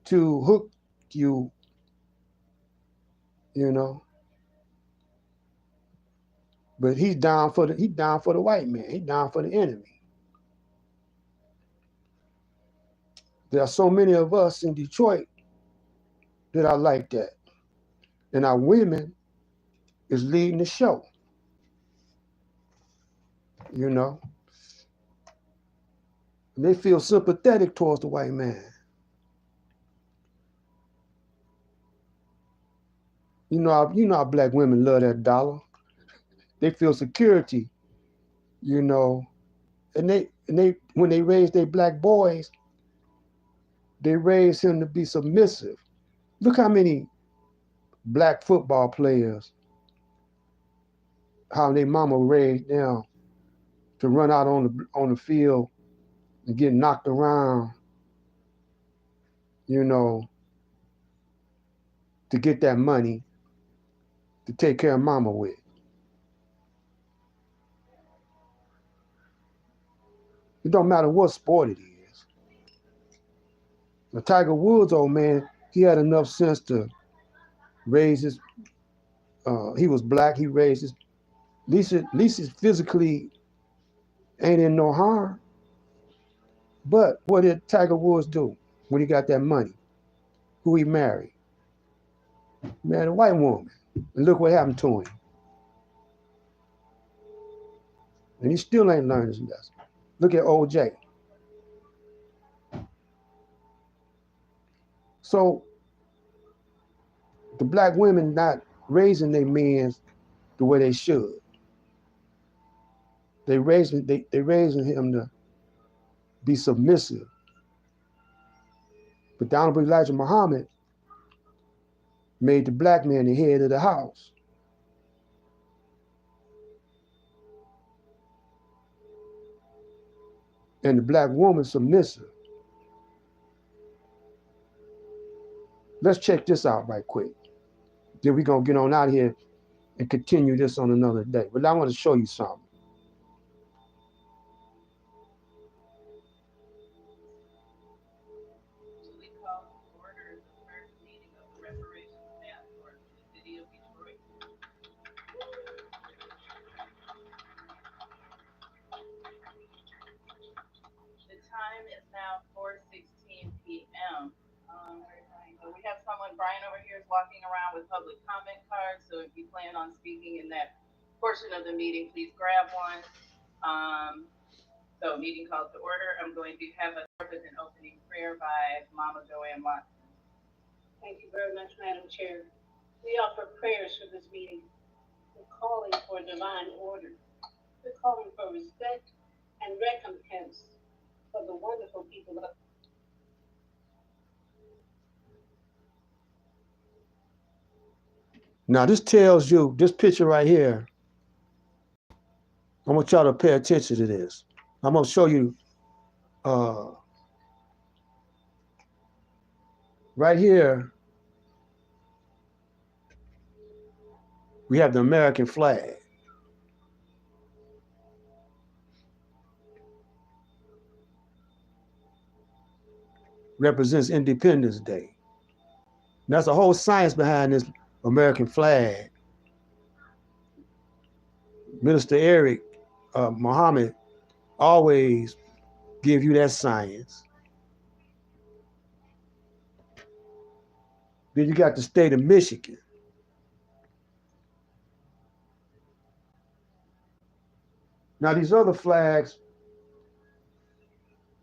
to hook you, you know. But he's down for the white man. He's down for the enemy. There are so many of us in Detroit that are like that. And our women is leading the show, you know. And they feel sympathetic towards the white man. You know how black women love that dollar. They feel security, you know. And they when they raise their black boys, they raise him to be submissive. Look how many black football players, how their mama raised them to run out on the field and get knocked around, you know, to get that money to take care of mama with. It don't matter what sport it is. The Tiger Woods, old man, he had enough sense to raise his. He was black. He raised his. At least he physically ain't in no harm. But what did Tiger Woods do when he got that money? Who he married? He married a white woman. And look what happened to him. And he still ain't learned his lesson. Look at OJ. So the black women not raising their men the way they should. They raising him to be submissive. But the Honorable Elijah Muhammad made the black man the head of the house. And the black woman submissive. Let's check this out right quick. Then we're going to get on out of here and continue this on another day. But I want to show you something. Time is now 4:16 p.m. We have someone, Brian, over here is walking around with public comment cards. So if you plan on speaking in that portion of the meeting, please grab one. Um, so meeting called to order. I'm going to have us start with an opening prayer by Mama Joanne Watson. Thank you very much, Madam Chair. We offer prayers for this meeting. We're calling for divine order. We're calling for respect and recompense for the wonderful people of Now this tells you, this picture right here, I want y'all to pay attention to this. I'm gonna show you right here, we have the American flag. Represents Independence Day. And that's a whole science behind this American flag. Minister Eric Muhammad always give you that science. Then you got the state of Michigan. Now these other flags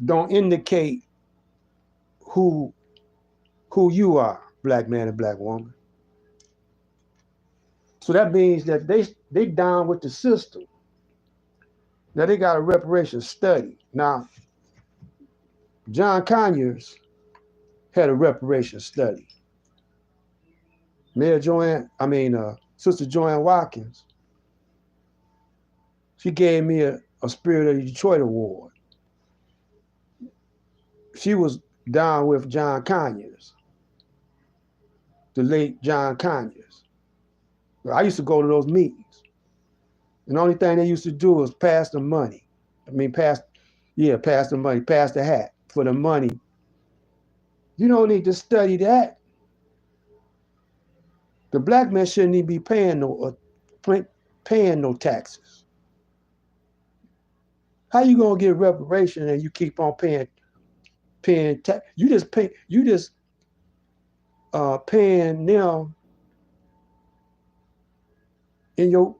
don't indicate who you are, black man and black woman. So that means that they down with the system. Now they got a reparations study. Now John Conyers had a reparations study. Sister Joanne Watkins, she gave me a Spirit of Detroit award. She was down with John Conyers, the late John Conyers. I used to go to those meetings. And the only thing they used to do was pass the money. Pass the money, pass the hat for the money. You don't need to study that. The black man shouldn't even be paying no taxes. How you gonna get reparation and you keep on paying tax? You just paying them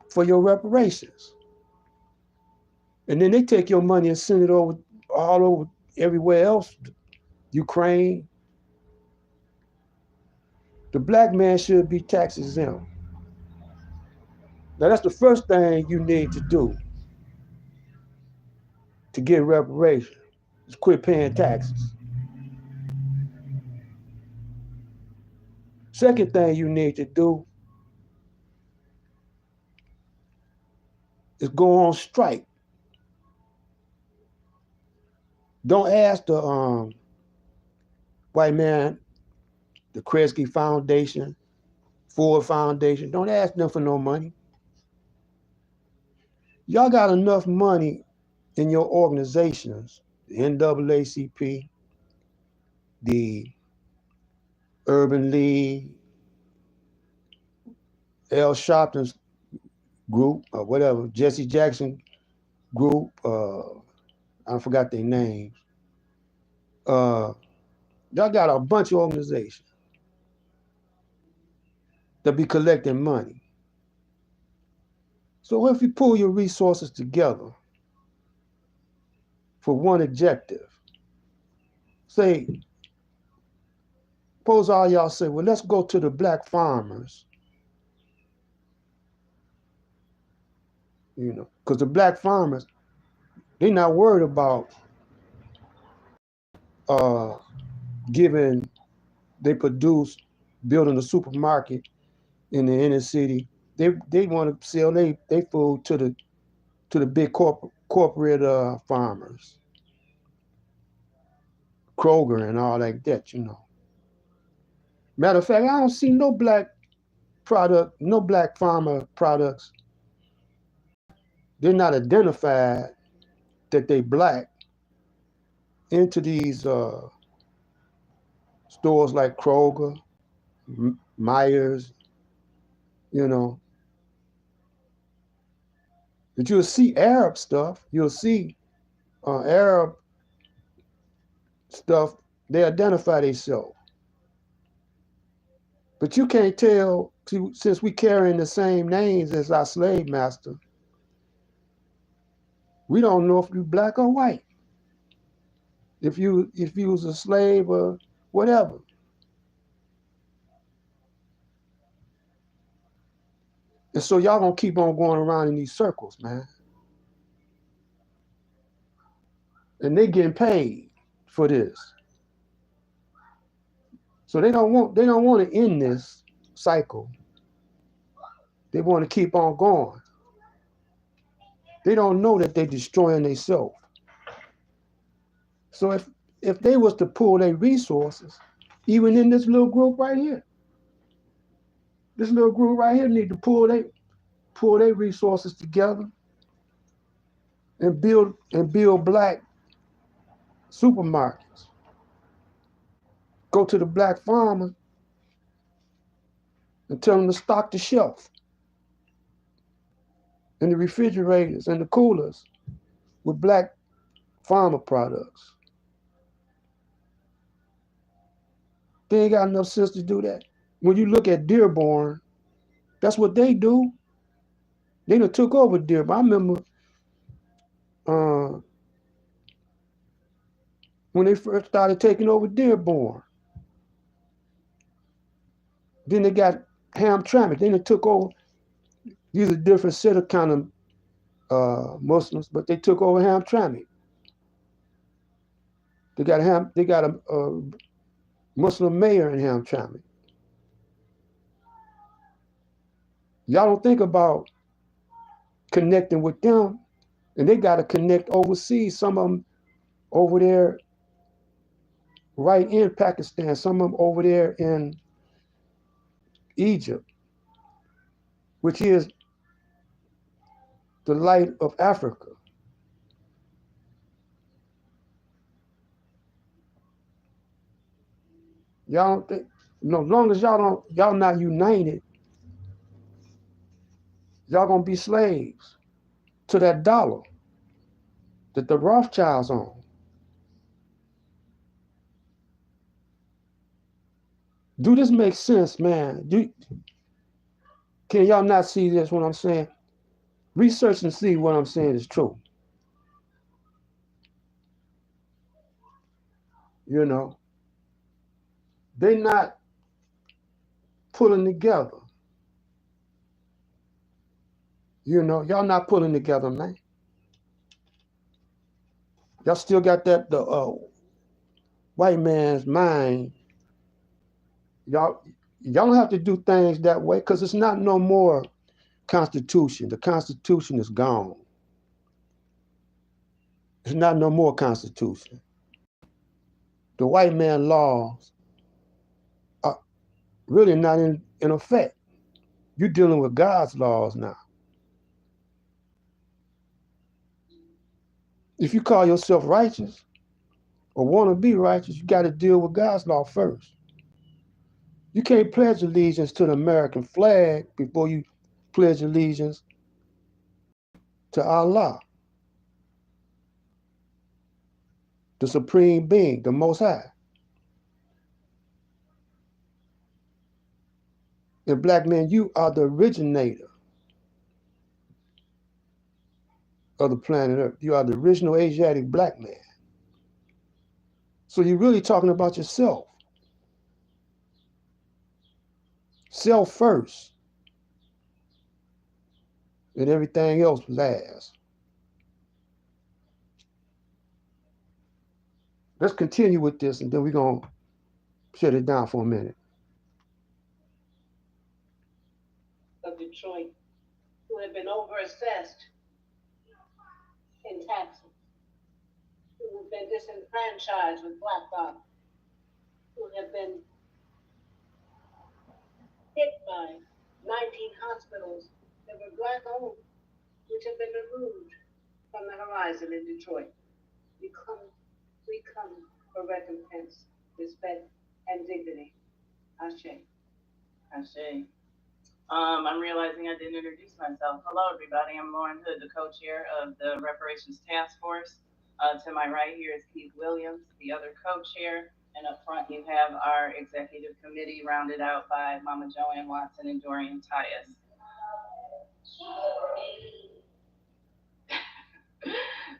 for your reparations, and then they take your money and send it over all over everywhere else, Ukraine. The black man should be tax exempt. Now that's the first thing you need to do to get reparations. Is quit paying taxes. Second thing you need to do is go on strike. Don't ask the white man, the Kresge Foundation, Ford Foundation. Don't ask them for no money. Y'all got enough money in your organizations, the NAACP, the Urban League, L. Sharpton's group, or whatever, Jesse Jackson group, I forgot their names. Y'all got a bunch of organizations that be collecting money. So if you pull your resources together for one objective, say, suppose all y'all say, well, let's go to the black farmers, because the black farmers, they're not worried about uh, giving, they produce, building a supermarket in the inner city. They want to sell they food to the big corporate farmers, Kroger and all like that. Matter of fact, I don't see no black farmer products. They're not identified that they black into these stores like Kroger, Myers, you know. But you'll see Arab stuff. You'll see Arab stuff. They identify themselves. But you can't tell, since we carrying the same names as our slave master, we don't know if you black or white. If you was a slave or whatever. And so y'all gonna keep on going around in these circles, man. And they getting paid for this. So they don't want to end this cycle. They want to keep on going. They don't know that they're destroying themselves. So if they was to pull their resources, even in this little group right here, this little group right here need to pull their resources together and build black supermarkets. Go to the black farmer and tell them to stock the shelf and the refrigerators and the coolers with black farmer products. They ain't got enough sense to do that. When you look at Dearborn, that's what they do. They done took over Dearborn. I remember uh, when they first started taking over Dearborn. Then they got Hamtramck. Then they took over. These are different set of kind of Muslims, but they took over Hamtramck. They got a Muslim mayor in Hamtramck. Y'all don't think about connecting with them, and they got to connect overseas. Some of them over there, right in Pakistan. Some of them over there in Egypt, which is the light of Africa. Y'all don't think, no, as long as y'all not united, y'all gonna be slaves to that dollar that the Rothschilds own. Do this make sense, man? Can y'all not see this? What I'm saying? Research and see what I'm saying is true. You know, they not pulling together. You know, y'all not pulling together, man. Y'all still got the white man's mind. Y'all don't have to do things that way because it's not no more Constitution. The Constitution is gone. It's not no more Constitution. The white man laws are really not in effect. You're dealing with God's laws now. If you call yourself righteous or want to be righteous, you got to deal with God's law first. You can't pledge allegiance to the American flag before you pledge allegiance to Allah, the supreme being, the most high. And black man, you are the originator of the planet Earth. You are the original Asiatic black man. So you're really talking about yourself. Self first, and everything else last. Let's continue with this, and then we're going to shut it down for a minute. Of Detroit who have been overassessed in taxes, who have been disenfranchised with black dollars, who have been hit by 19 hospitals that were black owned, which have been removed from the horizon in Detroit. We come for recompense, respect, and dignity. Ashe. Ashe. I'm realizing I didn't introduce myself. Hello, everybody. I'm Lauren Hood, the co-chair of the Reparations Task Force. To my right here is Keith Williams, the other co-chair. And up front, you have our executive committee rounded out by Mama Joanne Watson and Dorian Tyus.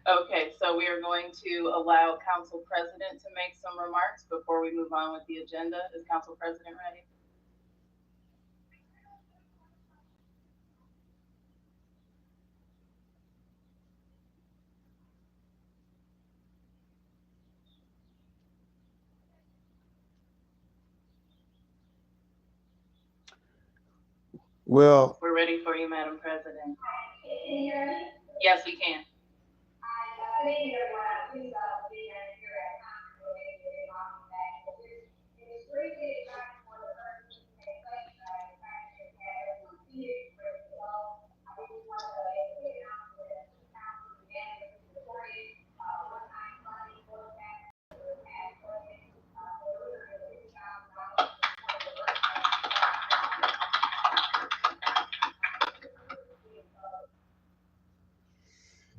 Okay, so we are going to allow Council President to make some remarks before we move on with the agenda. Is Council President ready? Well, We're ready for you, Madam President. Yes, we can.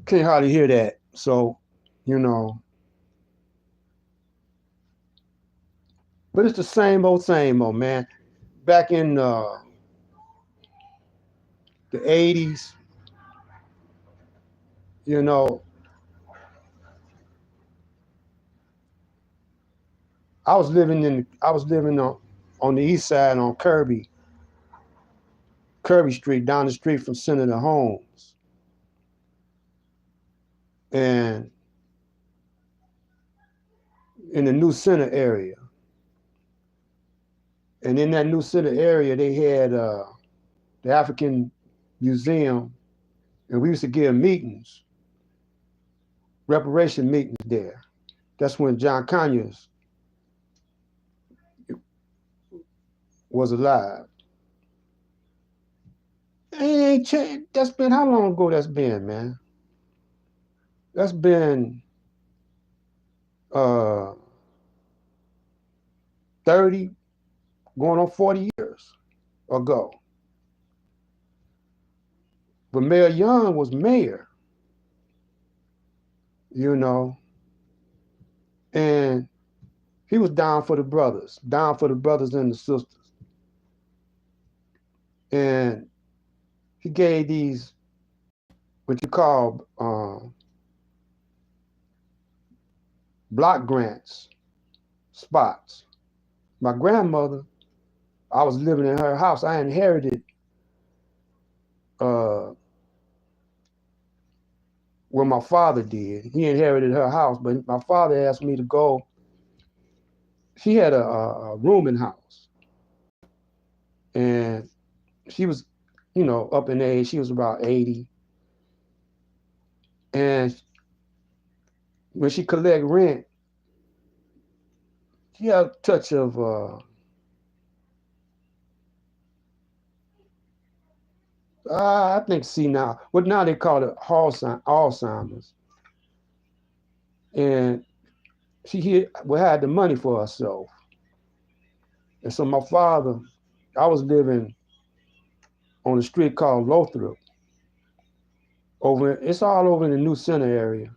can't hardly hear that. So, you know, but it's the same old, man. Back in the 80s, you know, I was living on the east side on Kirby Street, down the street from Senator Holmes. And in the New Center area. And in that New Center area, they had the African Museum, and we used to give meetings, reparation meetings there. That's when John Conyers was alive. It ain't changed. That's been how long ago that's been, man? That's been uh 30, going on 40 years ago. But Mayor Young was mayor, you know, and he was down for the brothers and the sisters. And he gave these, what you call block grants, spots. My grandmother, I was living in her house. I inherited uh, what my father did. He inherited her house, but my father asked me to go. She had a rooming house, and she was, you know, up in age. She was about 80, and when she collect rent, she had a touch of I think see now. What now they call it Alzheimer's, and had the money for herself. And so my father, I was living on a street called Lothrop. It's all over in the New Center area.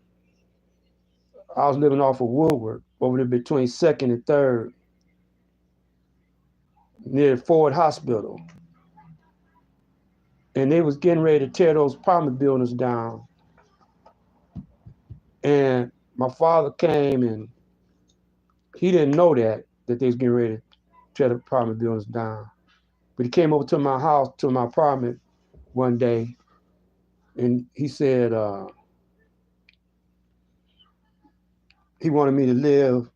I was living off of Woodward, over there between Second and Third, near Ford Hospital. And they was getting ready to tear those apartment buildings down. And my father came, and he didn't know that they was getting ready to tear the apartment buildings down. But he came over to my house, to my apartment one day, and he said he wanted me to live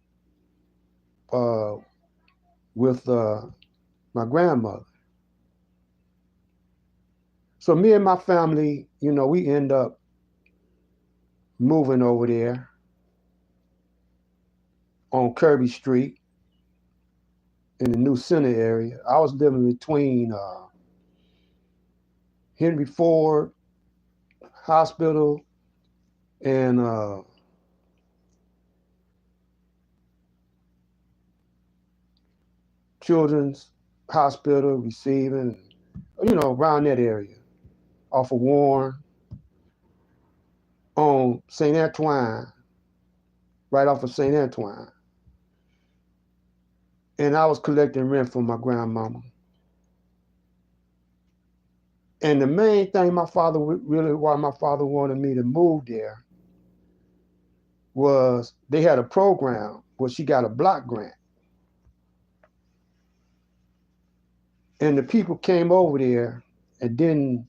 with my grandmother. So me and my family, you know, we end up moving over there on Kirby Street in the New Center area. I was living between Henry Ford Hospital and Children's Hospital, receiving, you know, around that area, off of Warren, on St. Antoine, right off of St. Antoine. And I was collecting rent from my grandmama. And the main thing why my father wanted me to move there was they had a program where she got a block grant. And the people came over there and didn't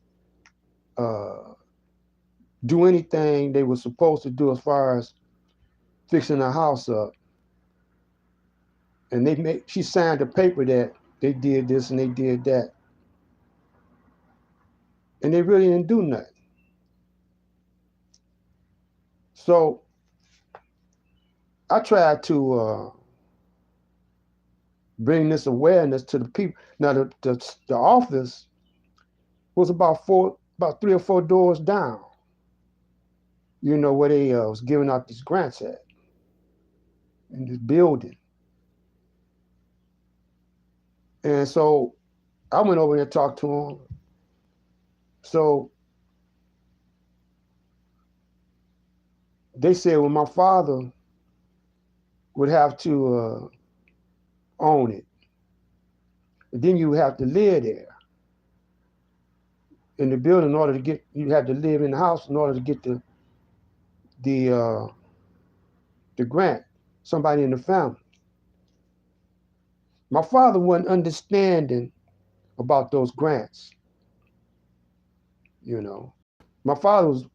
do anything they were supposed to do as far as fixing the house up. And she signed a paper that they did this and they did that. And they really didn't do nothing. So I tried to bring this awareness to the people. Now the office was about 3 or 4 doors down. Where they was giving out these grants at in this building. And so I went over there and talked to them. So they said, well, my father would have to own it. And then you have to live there in the building in order to get, you have to live in the house in order to get the grant, somebody in the family. My father wasn't understanding about those grants, My father was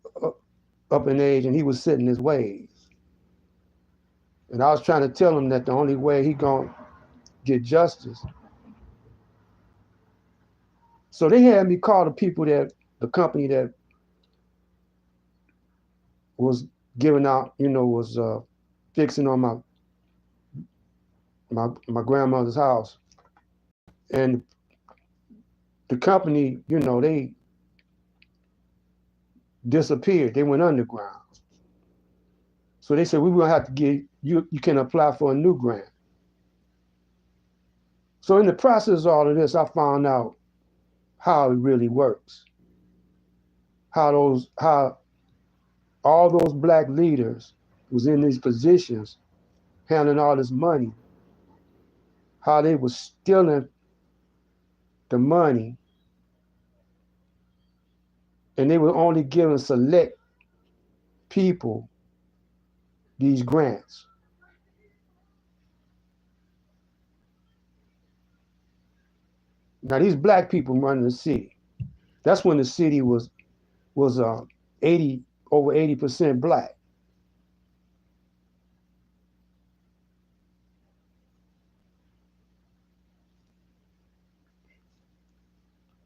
up in age and he was set in his ways. And I was trying to tell him that the only way he gonna get justice. So they had me call the company that was giving out, was fixing on my grandmother's house. And the company, they disappeared. They went underground. So they said, we will have to you can apply for a new grant. So in the process of all of this, I found out how it really works. How all those black leaders was in these positions handling all this money, how they was stealing the money and they were only giving select people these grants. Now these black people running the city. That's when the city was over 80% black.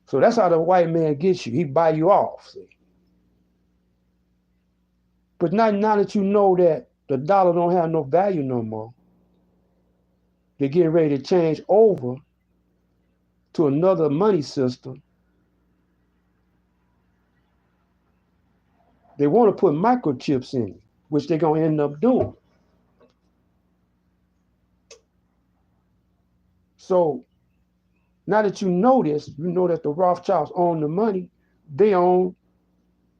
So that's how the white man gets you. He buy you off, see. But now that you know that the dollar don't have no value no more, they're getting ready to change over to another money system. They want to put microchips in it, which they're going to end up doing. So now that you know this, you know that the Rothschilds own the money, they own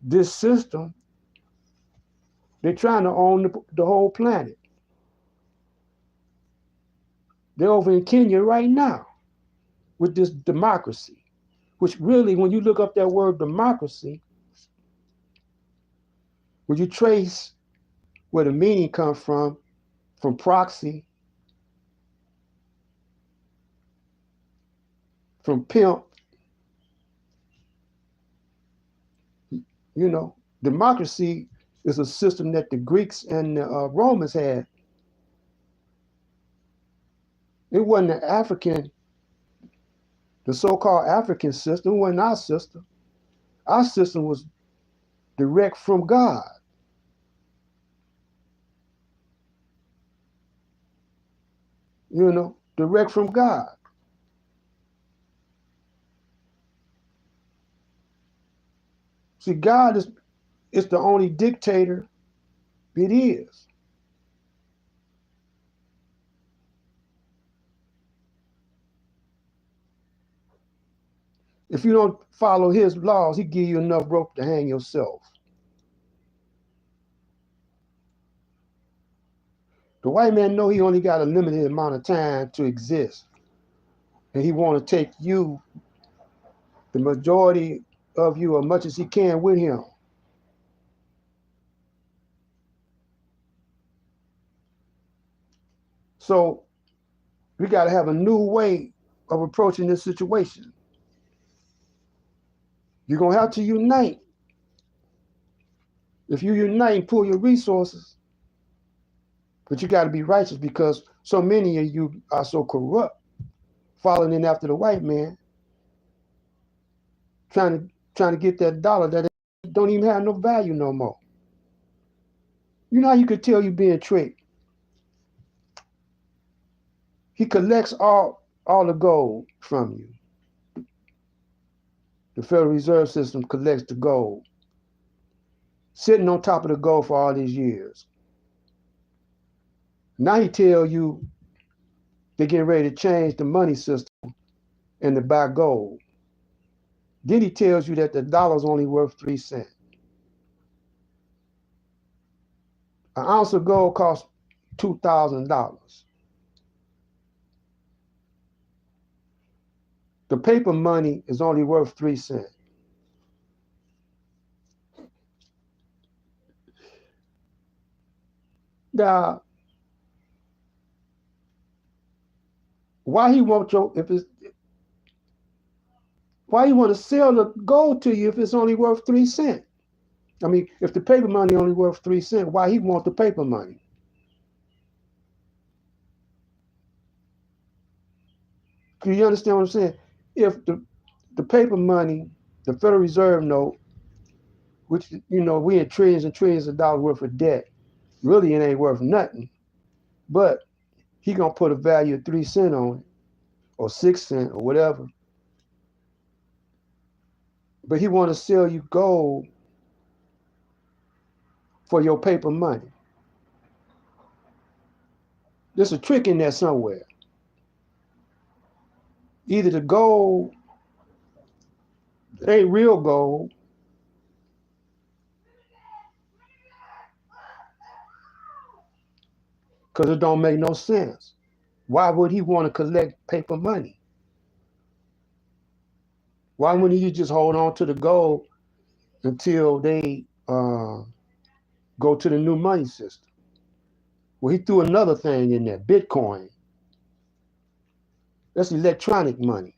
this system. They're trying to own the whole planet. They're over in Kenya right now with this democracy, which really, when you look up that word democracy, when you trace where the meaning comes from proxy, from pimp, democracy is a system that the Greeks and the Romans had. It wasn't the so-called African system. It wasn't our system. Our system was direct from God. Direct from God. See, God is the only dictator it is. If you don't follow his laws, he give you enough rope to hang yourself. The white man know he only got a limited amount of time to exist. And he want to take you, the majority of you, as much as he can with him. So we got to have a new way of approaching this situation. You're going to have to unite. If you unite and pull your resources, but you got to be righteous because so many of you are so corrupt, following in after the white man, trying to get that dollar that don't even have no value no more. You know how you could tell you being tricked? He collects all the gold from you. The Federal Reserve System collects the gold, sitting on top of the gold for all these years. Now he tell you they're getting ready to change the money system and to buy gold. Then he tells you that the dollar's only worth 3 cents. An ounce of gold costs $2,000. The paper money is only worth 3 cents. Now, why he want why you want to sell the gold to you if it's only worth 3 cents? I mean, if the paper money only worth 3 cents, why he want the paper money? Do you understand what I'm saying? If the paper money, the Federal Reserve note, which we in trillions and trillions of dollars worth of debt, really it ain't worth nothing. But he gonna put a value of 3 cents on it, or 6 cents, or whatever. But he want to sell you gold for your paper money. There's a trick in there somewhere. Either the gold ain't real gold, because it don't make no sense. Why would he want to collect paper money? Why wouldn't he just hold on to the gold until they go to the new money system? Well, he threw another thing in there, Bitcoin. That's electronic money.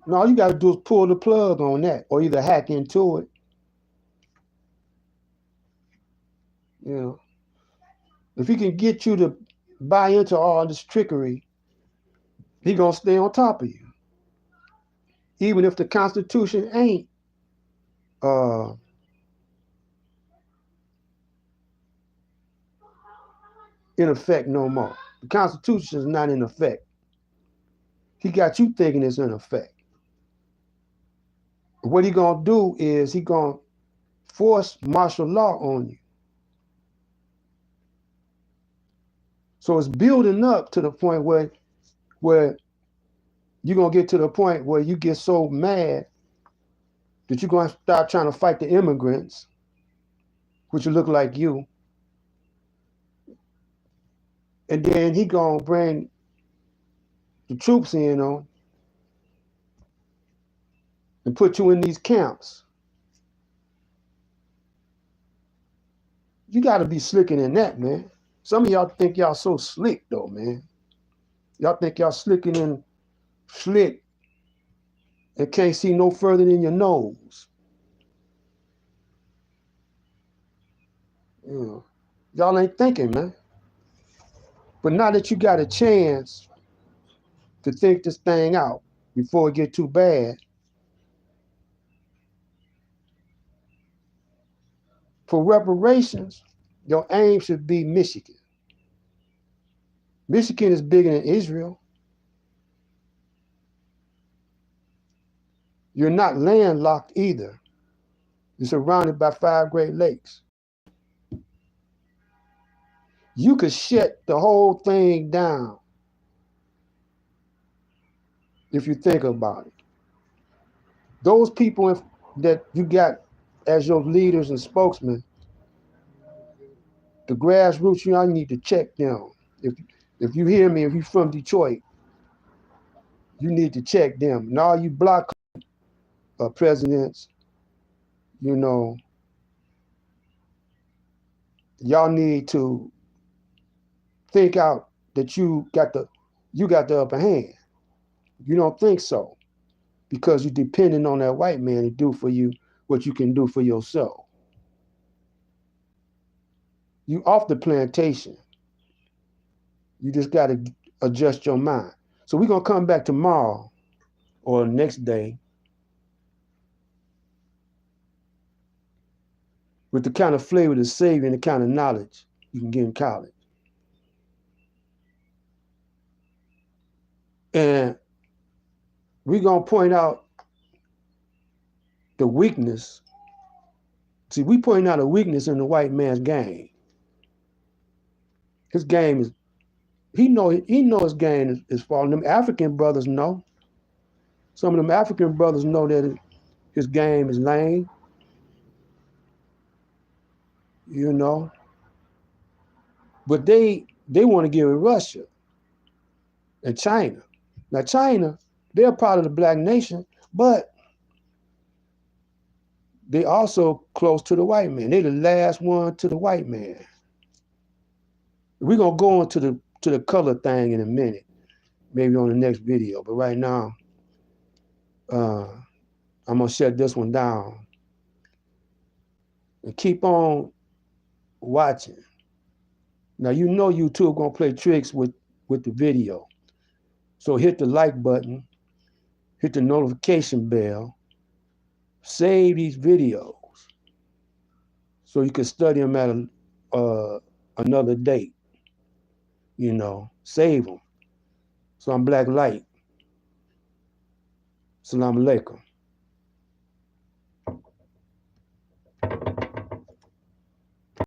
No, all you got to do is pull the plug on that, or either hack into it. If he can get you to buy into all this trickery, he gonna stay on top of you. Even if the Constitution ain't in effect no more. The Constitution is not in effect. He got you thinking it's in effect. What he gonna do is he gonna force martial law on you. So it's building up to the point where you're gonna get to the point where you get so mad that you're gonna start trying to fight the immigrants, which will look like you. And then he gonna bring the troops in on and put you in these camps. You gotta be slicker than that, man. Some of y'all think y'all so slick though, man. Y'all think y'all slicker than slick and can't see no further than your nose. Y'all ain't thinking, man. But now that you got a chance to think this thing out before it get too bad, for reparations, your aim should be Michigan. Michigan is bigger than Israel. You're not landlocked either. You're surrounded by 5 Great Lakes. You could shut the whole thing down if you think about it. Those people that you got as your leaders and spokesmen, The grassroots, y'all need to check them. If you hear me, if you're from Detroit, you need to check them. And all you block presidents, you know, y'all need to think out that you got the upper hand. You don't think so because you're depending on that white man to do for you what you can do for yourself. You off the plantation. You just got to adjust your mind. So we're going to come back tomorrow or next day with the kind of flavor to save and the kind of knowledge you can get in college. And we're going to point out the weakness. See, we pointing out a weakness in the white man's game. His game is, he know his game is falling. Them African brothers know. Some of them African brothers know that his game is lame. You know. But they want to give it Russia and China. Now China, they're part of the black nation, but they also close to the white man. They're the last one to the white man. We're gonna go into the color thing in a minute, maybe on the next video. But right now, I'm gonna shut this one down and keep on watching. Now you know YouTube gonna play tricks with the video. So hit the like button, hit the notification bell, save these videos so you can study them at another date. You know, save them. So I'm Black Light. Salam alaikum.